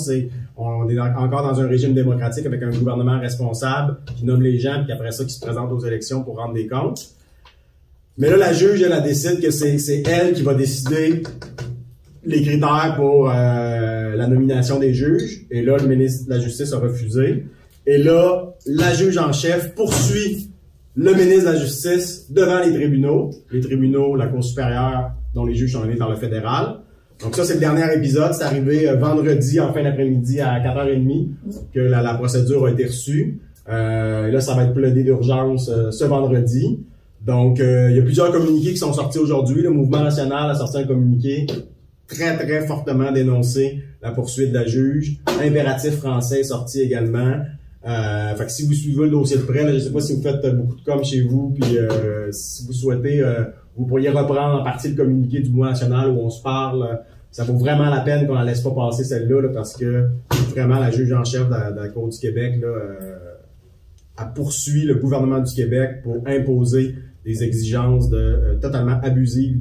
on est encore dans un régime démocratique avec un gouvernement responsable qui nomme les gens, puis après ça, qui se présente aux élections pour rendre des comptes. Mais là, la juge, elle décide que c'est elle qui va décider les critères pour la nomination des juges. Et là, le ministre de la Justice a refusé. Et là, la juge en chef poursuit le ministre de la Justice devant les tribunaux, la Cour supérieure, dont les juges sont nommés par le fédéral. Donc ça, c'est le dernier épisode. C'est arrivé vendredi, en fin d'après-midi, à 4h30, que la procédure a été reçue. Et là, ça va être plaidé d'urgence ce vendredi. Donc, il y a plusieurs communiqués qui sont sortis aujourd'hui. Le Mouvement national a sorti un communiqué très, très fortement dénoncé la poursuite de la juge. Impératif français est sorti également. Fait que si vous suivez le dossier de près, là, je sais pas si vous faites beaucoup de com chez vous, puis si vous souhaitez, vous pourriez reprendre en partie le communiqué du Mouvement national où on se parle. Ça vaut vraiment la peine qu'on la laisse pas passer celle-là, là, parce que vraiment la juge en chef de la Cour du Québec là, a poursuivi le gouvernement du Québec pour imposer des exigences totalement abusives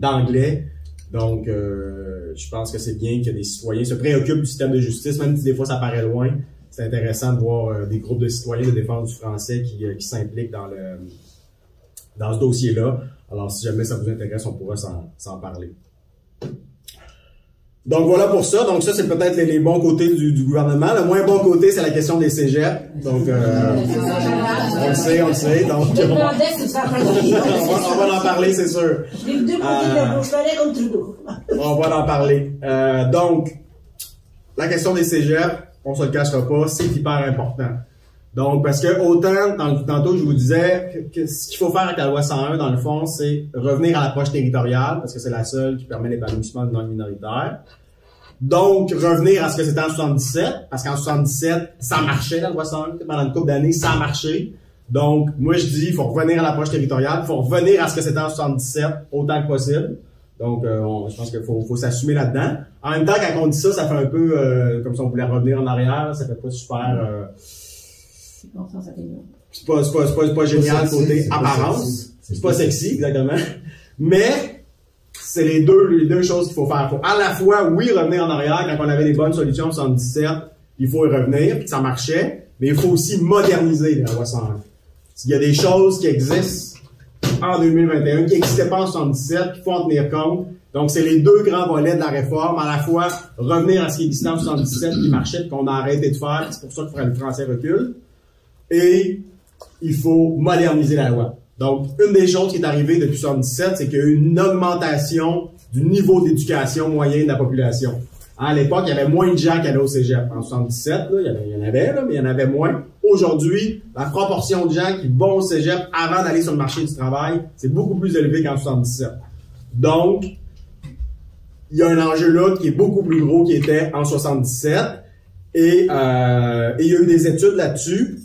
d'anglais. Donc, je pense que c'est bien que des citoyens se préoccupent du système de justice, même si des fois ça paraît loin. C'est intéressant de voir des groupes de citoyens de défense du français qui s'impliquent dans ce dossier-là. Alors, si jamais ça vous intéresse, on pourra s'en parler. Donc voilà pour ça. Donc ça, c'est peut-être les bons côtés du gouvernement. Le moins bon côté, c'est la question des cégeps. Donc on le sait. Donc on va en parler, c'est sûr. On va en parler. Donc la question des cégeps, on se le cachera pas, c'est hyper important. Donc parce que autant tantôt je vous disais que ce qu'il faut faire avec la loi 101 dans le fond, c'est revenir à l'approche territoriale parce que c'est la seule qui permet l'épanouissement de langue minoritaire. Donc revenir à ce que c'était en 77 parce qu'en 77 ça marchait la loi 101 pendant une couple d'années, ça a marché. Donc moi je dis il faut revenir à l'approche territoriale, il faut revenir à ce que c'était en 77 autant que possible. Donc je pense qu'il faut s'assumer là-dedans. En même temps quand on dit ça, ça fait un peu comme si on voulait revenir en arrière, ça fait pas super c'est pas génial côté apparence. C'est pas sexy, exactement. Mais, c'est les deux choses qu'il faut faire. Il faut à la fois, oui, revenir en arrière quand on avait des bonnes solutions en 77, il faut y revenir, puis ça marchait, mais il faut aussi moderniser la loi 101. Il y a des choses qui existent en 2021, qui n'existaient pas en 77, qu'il faut en tenir compte. Donc, c'est les deux grands volets de la réforme. À la fois, revenir à ce qui existait en 77, qui marchait, qu'on a arrêté de faire, c'est pour ça que le français recule. Et il faut moderniser la loi. Donc, une des choses qui est arrivée depuis 1977, c'est qu'il y a eu une augmentation du niveau d'éducation moyen de la population. À l'époque, il y avait moins de gens qui allaient au cégep. En 1977, là, il y en avait, mais il y en avait moins. Aujourd'hui, la proportion de gens qui vont au cégep avant d'aller sur le marché du travail, c'est beaucoup plus élevé qu'en 1977. Donc, il y a un enjeu là qui est beaucoup plus gros qu'il était en 1977. Et il y a eu des études là-dessus.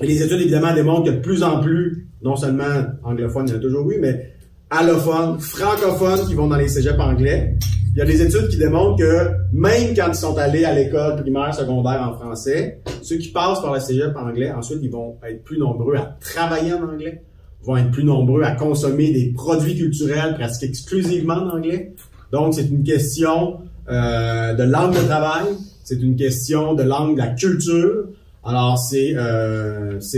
Et les études, évidemment, démontrent que de plus en plus, non seulement anglophones, il y en a toujours eu, mais allophones, francophones qui vont dans les cégeps anglais. Il y a des études qui démontrent que même quand ils sont allés à l'école primaire, secondaire en français, ceux qui passent par le cégep anglais, ensuite, ils vont être plus nombreux à travailler en anglais, vont être plus nombreux à consommer des produits culturels presque exclusivement en anglais. Donc, c'est une question de langue de travail, c'est une question de langue de la culture. Alors, c'est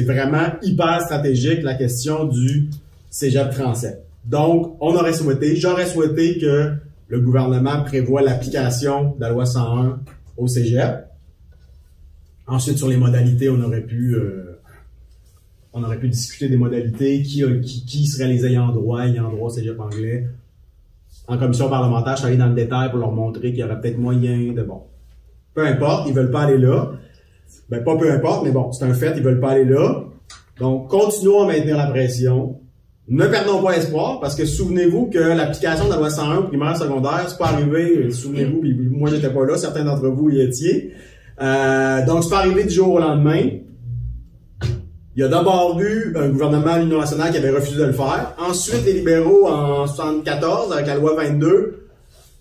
vraiment hyper stratégique la question du cégep français. Donc, j'aurais souhaité que le gouvernement prévoit l'application de la loi 101 au cégep. Ensuite, sur les modalités, on aurait pu discuter des modalités, qui seraient les ayants droit cégep anglais. En commission parlementaire, je suis allé dans le détail pour leur montrer qu'il y aurait peut-être moyen de, bon, peu importe, ils veulent pas aller là. Ben, pas peu importe, mais bon, c'est un fait, ils veulent pas aller là. Donc, continuons à maintenir la pression. Ne perdons pas espoir, parce que souvenez-vous que l'application de la loi 101 primaire, secondaire, c'est pas arrivé, souvenez-vous, puis moi j'étais pas là, certains d'entre vous y étiez. Donc, c'est pas arrivé du jour au lendemain. Il y a d'abord eu un gouvernement à l'Union nationale qui avait refusé de le faire. Ensuite, les libéraux, en 74, avec la loi 22,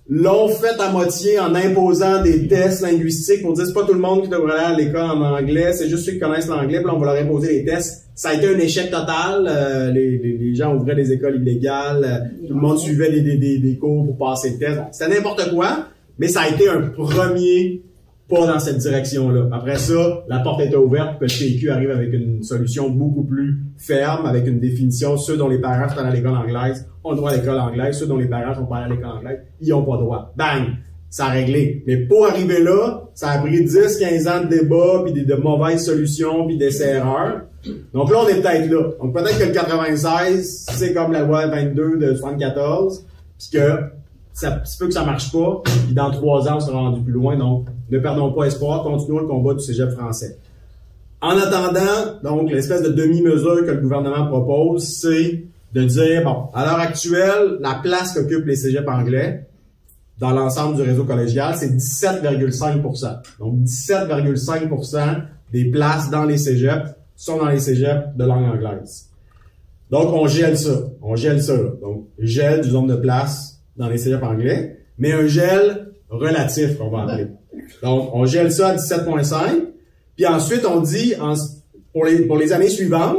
l'ont fait à moitié en imposant des tests linguistiques pour dire c'est pas tout le monde qui devrait aller à l'école en anglais, c'est juste ceux qui connaissent l'anglais, puis là, on va leur imposer les tests. Ça a été un échec total. Les gens ouvraient des écoles illégales, tout le monde suivait des cours pour passer le test. C'était n'importe quoi, mais ça a été un premier pas dans cette direction-là. Après ça, la porte était ouverte pour que le PQ arrive avec une solution beaucoup plus ferme, avec une définition. Ceux dont les parents sont allés à l'école anglaise ont le droit à l'école anglaise. Ceux dont les parents sont pas allés à l'école anglaise, ils n'ont pas le droit. Bang! Ça a réglé. Mais pour arriver là, ça a pris 10-15 ans de débat, puis de mauvaises solutions, puis d'essais-erreurs. Donc là, on est peut-être là. Donc peut-être que le 96, c'est comme la loi 22 de 74, puis que ça se peut que ça marche pas, puis dans 3 ans, on sera rendu plus loin. Donc, ne perdons pas espoir, continuons le combat du cégep français. En attendant, donc, l'espèce de demi-mesure que le gouvernement propose, c'est de dire, bon, à l'heure actuelle, la place qu'occupent les cégeps anglais dans l'ensemble du réseau collégial, c'est 17,5%. Donc, 17,5% des places dans les cégeps sont dans les cégeps de langue anglaise. Donc, on gèle ça. Donc, gel du nombre de places dans les cégeps anglais, mais un gel relatif, qu'on va appeler. Donc, on gèle ça à 17,5, puis ensuite, on dit, pour les années suivantes,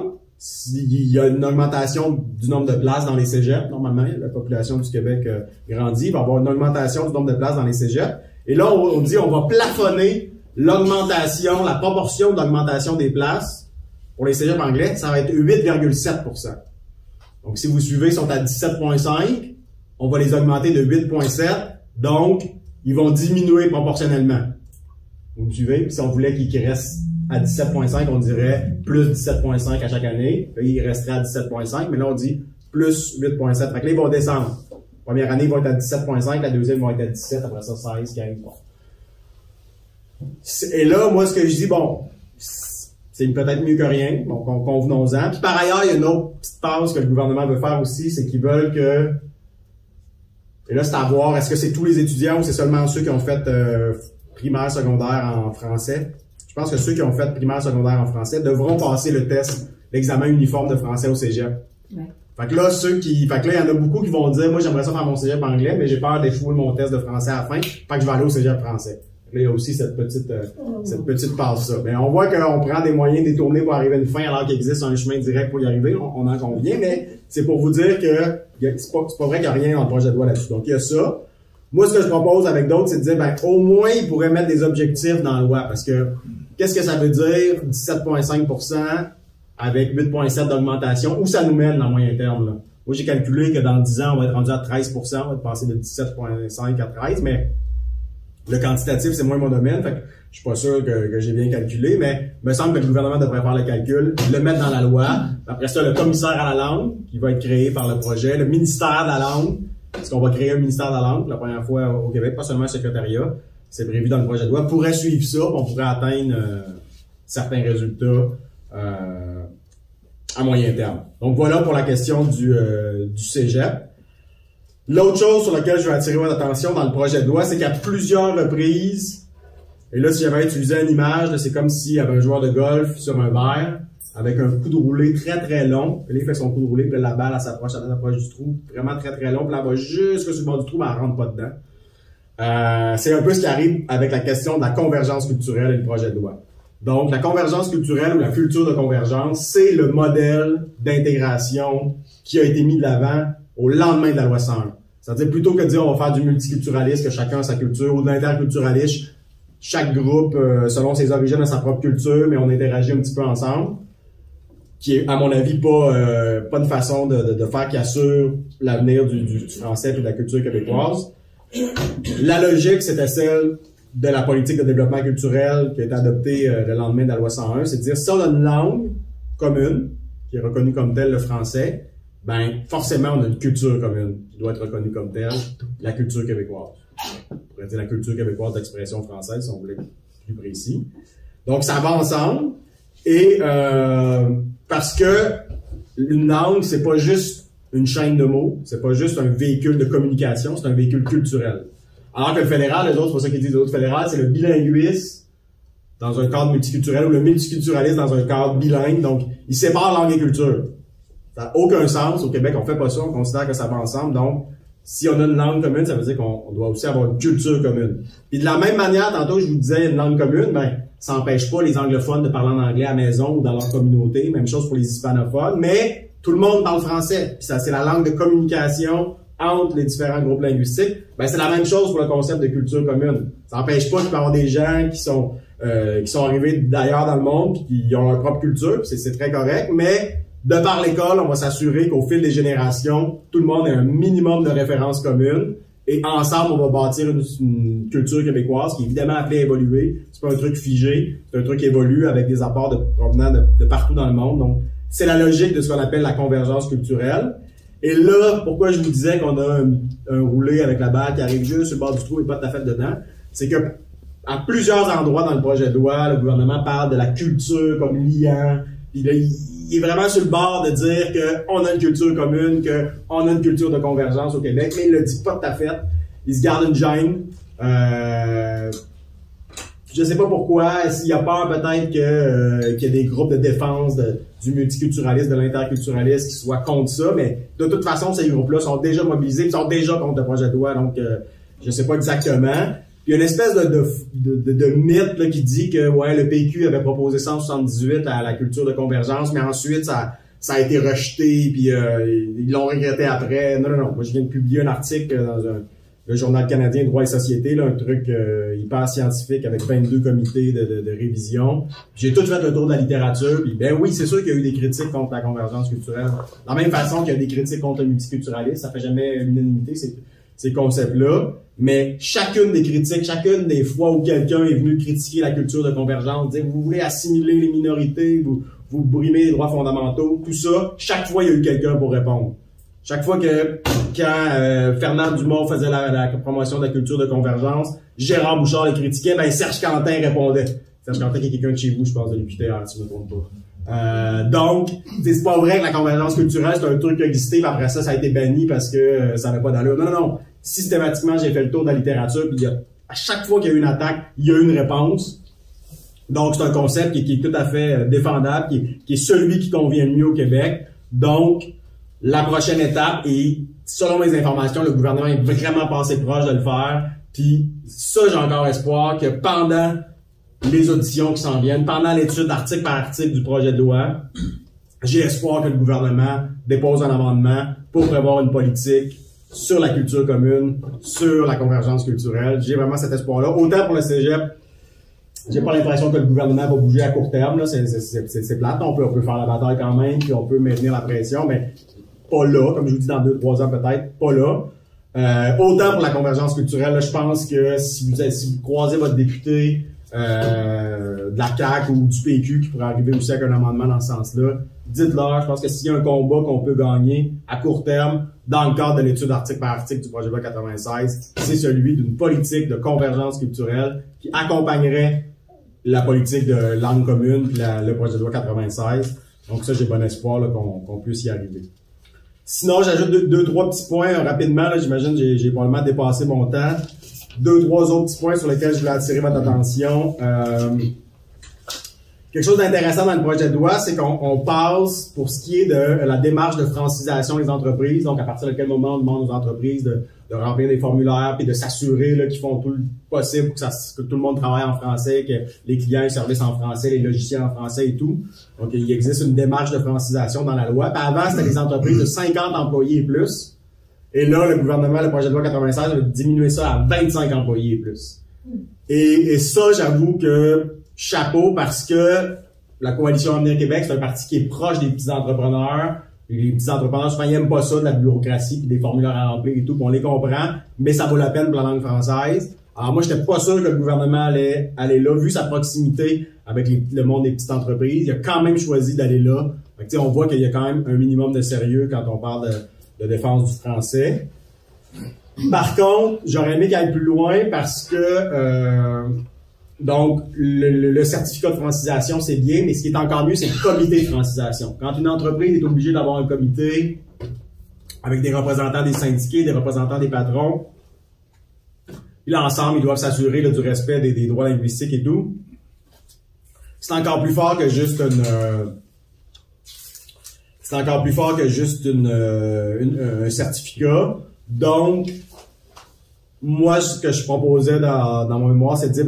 il y a une augmentation du nombre de places dans les cégeps. Normalement, la population du Québec grandit, il va y avoir une augmentation du nombre de places dans les cégeps. Et là, on dit, on va plafonner l'augmentation, la proportion d'augmentation des places pour les cégeps anglais, ça va être 8,7%. Donc, si vous suivez, ils sont à 17,5, on va les augmenter de 8,7, donc ils vont diminuer proportionnellement. Vous me suivez? Puis si on voulait qu'ils restent à 17,5, on dirait plus 17,5 à chaque année. Là, il resterait à 17,5, mais là, on dit plus 8,7. Fait que là, ils vont descendre. La première année, ils vont être à 17,5, la deuxième, ils vont être à 17, après ça, 16, 15. Bon. Et là, moi, ce que je dis, bon, c'est peut-être mieux que rien, donc convenons-en. Puis par ailleurs, il y a une autre petite passe que le gouvernement veut faire aussi, c'est qu'ils veulent que... Et là, c'est à voir, est-ce que c'est tous les étudiants ou c'est seulement ceux qui ont fait primaire, secondaire en français? Je pense que ceux qui ont fait primaire, secondaire en français devront passer le test, l'examen uniforme de français au cégep. Ouais. Fait que là, il y en a beaucoup qui vont dire, moi, j'aimerais ça faire mon cégep anglais, mais j'ai peur d'échouer mon test de français à la fin, fait que je vais aller au cégep français. Là, il y a aussi cette petite passe-là. Mais on voit qu'on prend des moyens détournés pour arriver à une fin alors qu'il existe un chemin direct pour y arriver. On en convient, mais c'est pour vous dire que c'est pas vrai qu'il n'y a rien dans le projet de loi là-dessus. Donc, il y a ça. Moi, ce que je propose avec d'autres, c'est de dire, ben, au moins, ils pourraient mettre des objectifs dans la loi. Parce que, qu'est-ce que ça veut dire, 17,5% avec 8,7% d'augmentation? Où ça nous mène dans le moyen terme, là? Moi, j'ai calculé que dans 10 ans, on va être rendu à 13%. On va être passé de 17,5 à 13, mais le quantitatif, c'est moins mon domaine, fait que je suis pas sûr que j'ai bien calculé, mais il me semble que le gouvernement devrait faire le calcul, le mettre dans la loi. Après ça, le commissaire à la langue, qui va être créé par le projet, le ministère de la langue, parce qu'on va créer un ministère de la langue, la première fois au Québec, pas seulement un secrétariat, c'est prévu dans le projet de loi, pourrait suivre ça, on pourrait atteindre certains résultats à moyen terme. Donc voilà pour la question du cégep. L'autre chose sur laquelle je veux attirer votre attention dans le projet de loi, c'est qu'à plusieurs reprises, Et là, si j'avais utilisé une image, c'est comme s'il y avait un joueur de golf sur un verre, avec un coup de roulé très très long. Puis là, il fait son coup de roulé, puis là, la balle, elle s'approche du trou, vraiment très très long, puis là, elle va jusque sur le bord du trou, mais elle rentre pas dedans. C'est un peu ce qui arrive avec la question de la convergence culturelle et le projet de loi. Donc, la convergence culturelle ou la culture de convergence, c'est le modèle d'intégration qui a été mis de l'avant au lendemain de la loi 101. C'est-à-dire, plutôt que de dire on va faire du multiculturalisme, que chacun a sa culture, ou de l'interculturalisme, chaque groupe, selon ses origines, a sa propre culture, mais on interagit un petit peu ensemble, qui est, à mon avis, pas une façon de faire qui assure l'avenir du français et de la culture québécoise. La logique, c'était celle de la politique de développement culturel qui a été adoptée le lendemain de la loi 101, c'est de dire si on a une langue commune, qui est reconnue comme telle, le français, ben forcément on a une culture commune qui doit être reconnue comme telle, la culture québécoise. On pourrait dire la culture québécoise d'expression française, si on voulait être plus précis. Donc ça va ensemble, et parce que une langue, c'est pas juste une chaîne de mots, c'est pas juste un véhicule de communication, c'est un véhicule culturel. Alors que le fédéral, les autres, c'est pas ça qu'ils disent, les autres fédérales, c'est le bilinguisme dans un cadre multiculturel ou le multiculturalisme dans un cadre bilingue. Donc, ils séparent langue et culture. Ça n'a aucun sens. Au Québec, on fait pas ça, on considère que ça va ensemble. Donc, si on a une langue commune, ça veut dire qu'on doit aussi avoir une culture commune. Puis de la même manière, tantôt, je vous disais une langue commune, ben, ça n'empêche pas les anglophones de parler en anglais à la maison ou dans leur communauté. Même chose pour les hispanophones. Mais tout le monde parle français. Puis ça, c'est la langue de communication entre les différents groupes linguistiques. Ben, c'est la même chose pour le concept de culture commune. Ça n'empêche pas qu'il peut y avoir des gens qui sont arrivés d'ailleurs dans le monde puis qui ont leur propre culture, c'est très correct, mais de par l'école, on va s'assurer qu'au fil des générations, tout le monde ait un minimum de références communes et ensemble, on va bâtir une culture québécoise qui est évidemment appelée à évoluer. C'est pas un truc figé, c'est un truc qui évolue avec des apports provenant de partout dans le monde. Donc, c'est la logique de ce qu'on appelle la convergence culturelle. Et là, pourquoi je vous disais qu'on a un roulé avec la balle qui arrive juste sur le bord du trou et pas tout à fait dedans, c'est que à plusieurs endroits dans le projet de loi, le gouvernement parle de la culture comme liant, puis là, il est vraiment sur le bord de dire qu'on a une culture commune, qu'on a une culture de convergence au Québec, mais il le dit pas tout à fait. Il se garde une gêne. Je sais pas pourquoi, s'il y a peur peut-être qu'il y a des groupes de défense du multiculturalisme, de l'interculturalisme qui soient contre ça, mais de toute façon, ces groupes-là sont déjà mobilisés, ils sont déjà contre le projet de loi, donc je sais pas exactement. Puis il y a une espèce de mythe là, qui dit que ouais, le PQ avait proposé 178 à la culture de convergence, mais ensuite ça a été rejeté, puis ils l'ont regretté après. Non. Moi, je viens de publier un article dans le Journal canadien Droit et Société, là, un truc hyper scientifique avec 22 comités de révision. J'ai tout fait le tour de la littérature, puis ben oui, c'est sûr qu'il y a eu des critiques contre la convergence culturelle. De la même façon qu'il y a des critiques contre le multiculturalisme, ça fait jamais l'unanimité, ces concepts-là. Mais chacune des critiques, chacune des fois où quelqu'un est venu critiquer la culture de convergence, dire vous voulez assimiler les minorités, vous brimez les droits fondamentaux, tout ça, chaque fois il y a eu quelqu'un pour répondre. Chaque fois quand Fernand Dumont faisait la promotion de la culture de convergence, Gérard Bouchard les critiquait, ben Serge Quentin répondait. Serge Quentin qui est quelqu'un de chez vous, je pense, de l'UQTR, si je ne me trompe pas. Donc, c'est pas vrai que la convergence culturelle, c'est un truc qui a existé, puis après ça a été banni parce que ça n'avait pas d'allure. Non. Systématiquement, j'ai fait le tour de la littérature, puis à chaque fois qu'il y a eu une attaque, il y a eu une réponse. Donc, c'est un concept qui est tout à fait défendable, qui est celui qui convient le mieux au Québec. Donc, la prochaine étape, et selon mes informations, le gouvernement est vraiment passé proche de le faire. Puis ça, j'ai encore espoir que pendant les auditions qui s'en viennent, pendant l'étude article par article du projet de loi, j'ai espoir que le gouvernement dépose un amendement pour prévoir une politique sur la culture commune, sur la convergence culturelle. J'ai vraiment cet espoir-là. Autant pour le cégep, j'ai pas l'impression que le gouvernement va bouger à court terme, là. C'est plate. On peut faire la bataille quand même, puis on peut maintenir la pression, mais pas là, comme je vous dis, dans 2-3 ans peut-être, pas là. Autant pour la convergence culturelle, là, je pense que si vous croisez votre député de la CAQ ou du PQ qui pourrait arriver aussi avec un amendement dans ce sens-là, dites-leur. Je pense que s'il y a un combat qu'on peut gagner à court terme, dans le cadre de l'étude article par article du projet de loi 96, c'est celui d'une politique de convergence culturelle qui accompagnerait la politique de langue commune puis le projet de loi 96. Donc ça, j'ai bon espoir qu'on puisse y arriver. Sinon, j'ajoute deux, trois petits points rapidement. J'imagine j'ai probablement dépassé mon temps. trois autres petits points sur lesquels je voulais attirer votre attention. Quelque chose d'intéressant dans le projet de loi, c'est qu'on passe, pour ce qui est de la démarche de francisation des entreprises, donc à partir de quel moment on demande aux entreprises de remplir des formulaires puis de s'assurer qu'ils font tout le possible pour que tout le monde travaille en français, que les clients aient service en français, les logiciels en français et tout. Donc, il existe une démarche de francisation dans la loi. Puis avant, c'était les entreprises de 50 employés et plus. Et là, le gouvernement, le projet de loi 96, a diminué ça à 25 employés et plus. Et ça, j'avoue que chapeau, parce que la Coalition Avenir Québec, c'est un parti qui est proche des petits entrepreneurs. Les petits entrepreneurs, souvent, ils n'aiment pas ça, de la bureaucratie, puis des formulaires à remplir et tout, puis on les comprend, mais ça vaut la peine pour la langue française. Alors moi, j'étais pas sûr que le gouvernement allait aller là, vu sa proximité avec le monde des petites entreprises. Il a quand même choisi d'aller là. Fait que, on voit qu'il y a quand même un minimum de sérieux quand on parle de défense du français. Par contre, j'aurais aimé qu'il aille plus loin parce que donc le certificat de francisation, c'est bien, mais ce qui est encore mieux, c'est le comité de francisation. Quand une entreprise est obligée d'avoir un comité avec des représentants des syndiqués, des représentants des patrons, puis là, ensemble, ils doivent s'assurer du respect des droits linguistiques et tout. C'est encore plus fort que juste un certificat. Donc, moi, ce que je proposais dans mon mémoire, c'est de dire,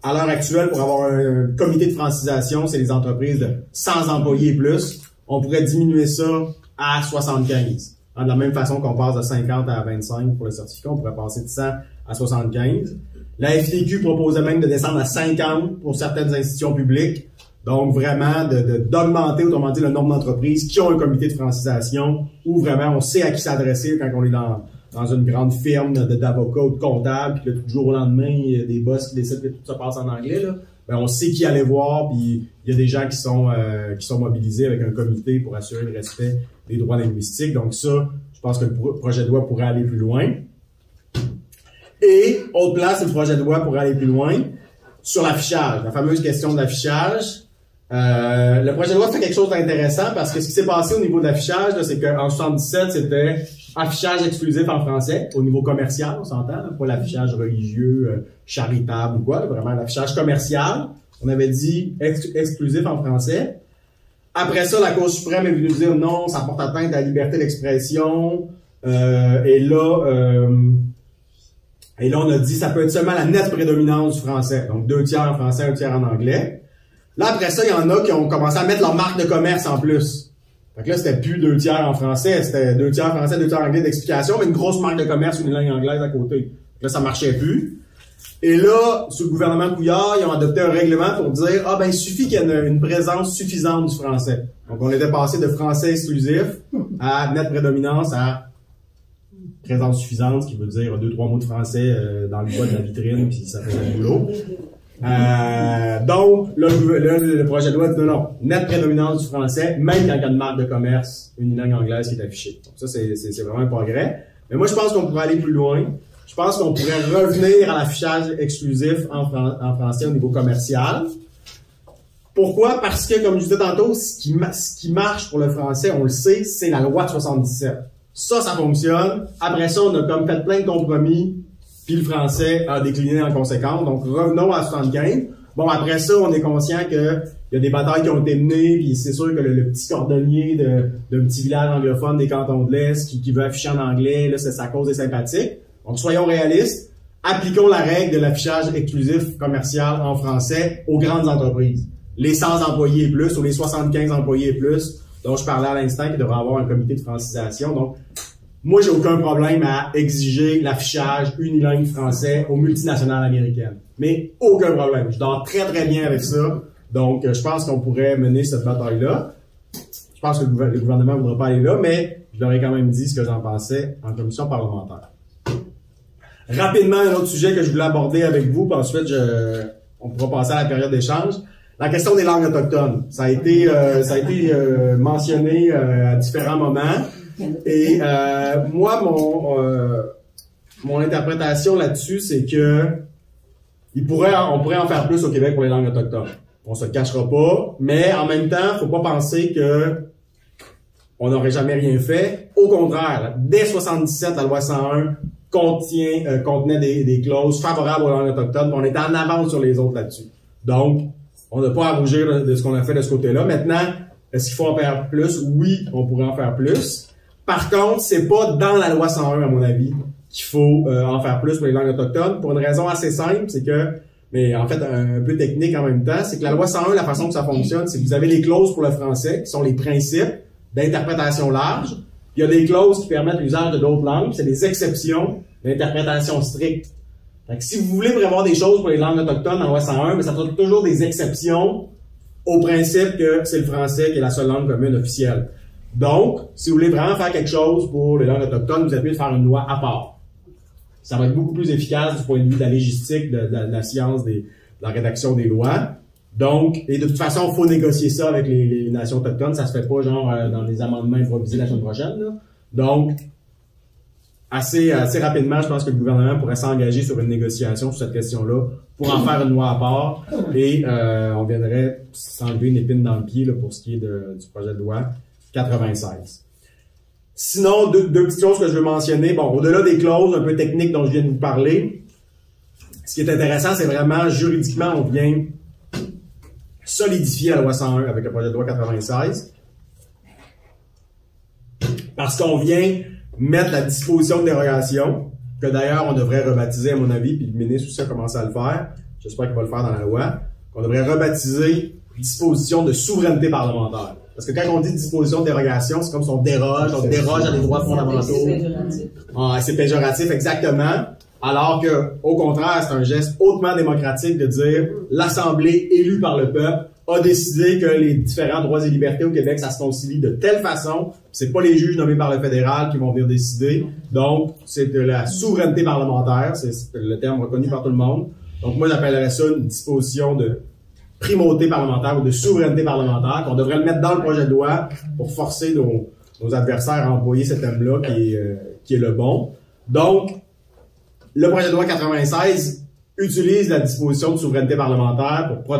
à l'heure actuelle, pour avoir un comité de francisation, c'est les entreprises de 100 employés et plus. On pourrait diminuer ça à 75. De la même façon qu'on passe de 50 à 25 pour le certificat, on pourrait passer de 100 à 75. La FTQ proposait même de descendre à 50 pour certaines institutions publiques. Donc, vraiment, d'augmenter, autrement dit, le nombre d'entreprises qui ont un comité de francisation où vraiment on sait à qui s'adresser quand on est dans une grande firme d'avocats ou de comptables, puis que du jour au lendemain, il y a des boss qui décident que tout ça passe en anglais, là. On sait qui aller voir, puis il y a des gens qui sont mobilisés avec un comité pour assurer le respect des droits linguistiques. Donc ça, je pense que le projet de loi pourrait aller plus loin. Et, autre place, le projet de loi pourrait aller plus loin sur l'affichage, la fameuse question de l'affichage. Le projet de loi fait quelque chose d'intéressant parce que ce qui s'est passé au niveau de l'affichage, c'est qu'en 77, c'était affichage exclusif en français au niveau commercial, on s'entend, pas l'affichage religieux, charitable ou quoi, vraiment l'affichage commercial. On avait dit exclusif en français. Après ça, la Cour suprême est venue dire non, ça porte atteinte à la liberté d'expression. Et là, on a dit ça peut être seulement la nette prédominance du français. Donc 2 tiers en français, 1 tiers en anglais. Là, après ça, il y en a qui ont commencé à mettre leur marque de commerce en plus. Fait que là, c'était plus 2 tiers en français, c'était 2 tiers français, 2 tiers anglais d'explication, mais une grosse marque de commerce, une langue anglaise à côté. Donc là, ça marchait plus. Et là, sous le gouvernement Couillard, ils ont adopté un règlement pour dire, il suffit qu'il y ait une présence suffisante du français. Donc, on était passé de français exclusif à nette prédominance à présence suffisante, ce qui veut dire 2-3 mots de français dans le bas de la vitrine, puis ça fait le boulot. Donc, là, le projet de loi dit non, nette prédominance du français, même quand il y a une marque de commerce, une langue anglaise qui est affichée. Donc ça, c'est vraiment un progrès. Mais moi, je pense qu'on pourrait aller plus loin. Je pense qu'on pourrait revenir à l'affichage exclusif en français au niveau commercial. Pourquoi? Parce que, comme je disais tantôt, ce qui marche pour le français, on le sait, c'est la loi de 77. Ça fonctionne. Après ça, on a comme fait plein de compromis, puis le français a décliné en conséquence. Donc, revenons à 75. Bon, après ça, on est conscient que il y a des batailles qui ont été menées, puis c'est sûr que le petit cordonnier d'un petit village anglophone des cantons de l'Est qui veut afficher en anglais, là, c'est sa cause est sympathique. Donc, soyons réalistes. Appliquons la règle de l'affichage exclusif commercial en français aux grandes entreprises. Les 100 employés et plus, ou les 75 employés et plus, dont je parlais à l'instant, qui devraient avoir un comité de francisation. Donc, moi, j'ai aucun problème à exiger l'affichage unilingue français aux multinationales américaines. Mais aucun problème. Je dors très, très bien avec ça. Donc, je pense qu'on pourrait mener cette bataille-là. Je pense que le gouvernement ne voudra pas aller là, mais je leur ai quand même dit ce que j'en pensais en commission parlementaire. Rapidement, un autre sujet que je voulais aborder avec vous, puis ensuite, on pourra passer à la période d'échange. La question des langues autochtones. Ça a été mentionné à différents moments. Et moi, mon interprétation là-dessus, c'est que on pourrait en faire plus au Québec pour les langues autochtones. On se cachera pas, mais en même temps, faut pas penser que on n'aurait jamais rien fait. Au contraire, dès 77, la loi 101 contenait des clauses favorables aux langues autochtones, puis on était en avance sur les autres là-dessus. Donc, on n'a pas à rougir de ce qu'on a fait de ce côté-là. Maintenant, est-ce qu'il faut en faire plus? Oui, on pourrait en faire plus. Par contre, c'est pas dans la loi 101, à mon avis, qu'il faut en faire plus pour les langues autochtones, pour une raison assez simple, c'est que, mais en fait un peu technique en même temps, c'est que la loi 101, la façon que ça fonctionne, c'est que vous avez les clauses pour le français, qui sont les principes d'interprétation large. Il y a des clauses qui permettent l'usage de d'autres langues, c'est des exceptions d'interprétation stricte. Fait que si vous voulez prévoir des choses pour les langues autochtones dans la loi 101, mais ça sera toujours des exceptions au principe que c'est le français qui est la seule langue commune officielle. Donc, si vous voulez vraiment faire quelque chose pour les langues autochtones, vous êtes mieux de faire une loi à part. Ça va être beaucoup plus efficace du point de vue de la légistique, de la science, de la rédaction des lois. Donc, et de toute façon, il faut négocier ça avec les nations autochtones. Ça se fait pas genre dans des amendements improvisés la semaine prochaine. Là. Donc, assez rapidement, je pense que le gouvernement pourrait s'engager sur une négociation sur cette question-là pour en faire une loi à part. Et on viendrait s'enlever une épine dans le pied là, pour ce qui est du projet de loi 96. Sinon, deux petites choses que je veux mentionner. Bon, au-delà des clauses un peu techniques dont je viens de vous parler, ce qui est intéressant, c'est vraiment, juridiquement, on vient solidifier la loi 101 avec le projet de loi 96. Parce qu'on vient mettre la disposition de dérogation, que d'ailleurs, on devrait rebaptiser, à mon avis, puis le ministre aussi a commencé à le faire. J'espère qu'il va le faire dans la loi. On devrait rebaptiser disposition de souveraineté parlementaire. Parce que quand on dit disposition de dérogation, c'est comme si on déroge à des droits fondamentaux. C'est péjoratif, exactement. Alors que, au contraire, c'est un geste hautement démocratique de dire l'Assemblée élue par le peuple a décidé que les différents droits et libertés au Québec, ça se concilie de telle façon. C'est pas les juges nommés par le fédéral qui vont venir décider. Donc, c'est de la souveraineté parlementaire. C'est le terme reconnu par tout le monde. Donc, moi, j'appellerais ça une disposition de primauté parlementaire ou de souveraineté parlementaire, qu'on devrait le mettre dans le projet de loi pour forcer nos adversaires à employer ce thème-là qui est le bon. Donc, le projet de loi 96 utilise la disposition de souveraineté parlementaire pour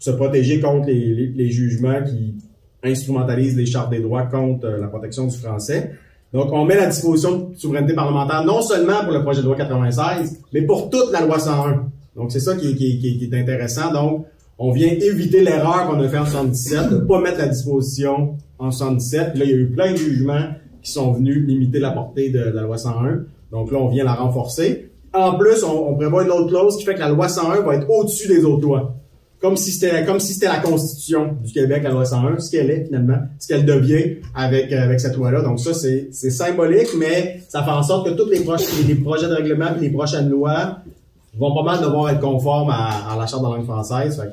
se protéger contre les jugements qui instrumentalisent les chartes des droits contre la protection du français. Donc, on met la disposition de souveraineté parlementaire non seulement pour le projet de loi 96, mais pour toute la loi 101. Donc, c'est ça qui est intéressant. Donc, on vient éviter l'erreur qu'on a fait en 77, de ne pas mettre la disposition en 77. Puis là, il y a eu plein de jugements qui sont venus limiter la portée de la loi 101. Donc là, on vient la renforcer. En plus, on prévoit une autre clause qui fait que la loi 101 va être au-dessus des autres lois. Comme si c'était la Constitution du Québec, la loi 101, ce qu'elle est finalement, ce qu'elle devient avec cette loi-là. Donc ça, c'est symbolique, mais ça fait en sorte que tous les projets de règlement et les prochaines lois vont pas mal devoir être conformes à la Charte de la langue française. Fait que,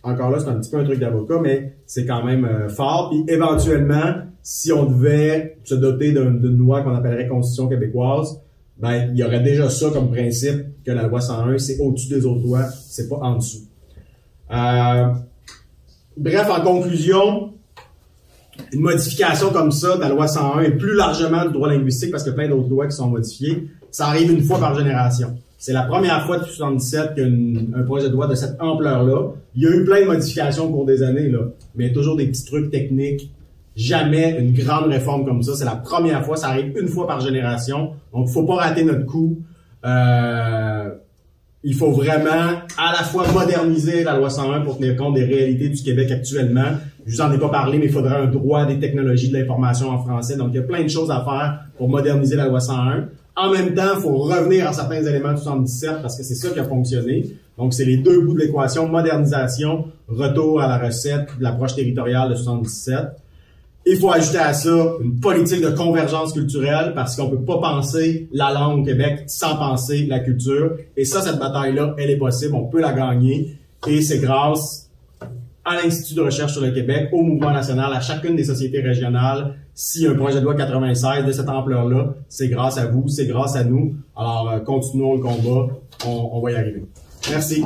encore là, c'est un petit peu un truc d'avocat, mais c'est quand même fort. Puis éventuellement, si on devait se doter d'une loi qu'on appellerait Constitution québécoise, ben il y aurait déjà ça comme principe que la loi 101, c'est au-dessus des autres lois, c'est pas en dessous. Bref, en conclusion, une modification comme ça de la loi 101 et plus largement du droit linguistique, parce qu'il y a plein d'autres lois qui sont modifiées, ça arrive une fois par génération. C'est la première fois depuis 1977 qu'il y a un projet de loi de cette ampleur-là. Il y a eu plein de modifications au cours des années, là, mais toujours des petits trucs techniques. Jamais une grande réforme comme ça. C'est la première fois, ça arrive une fois par génération. Donc, il faut pas rater notre coup. Il faut vraiment à la fois moderniser la loi 101 pour tenir compte des réalités du Québec actuellement. Je vous en ai pas parlé, mais il faudrait un droit des technologies de l'information en français. Donc, il y a plein de choses à faire pour moderniser la loi 101. En même temps, il faut revenir à certains éléments de 77 parce que c'est ça qui a fonctionné. Donc, c'est les deux bouts de l'équation, modernisation, retour à la recette de l'approche territoriale de 77. Il faut ajouter à ça une politique de convergence culturelle parce qu'on peut pas penser la langue au Québec sans penser la culture. Et ça, cette bataille-là, elle est possible, on peut la gagner. Et c'est grâce à l'Institut de recherche sur le Québec, au mouvement national, à chacune des sociétés régionales. Si un projet de loi 96 de cette ampleur-là, c'est grâce à vous, c'est grâce à nous. Alors, continuons le combat, on va y arriver. Merci.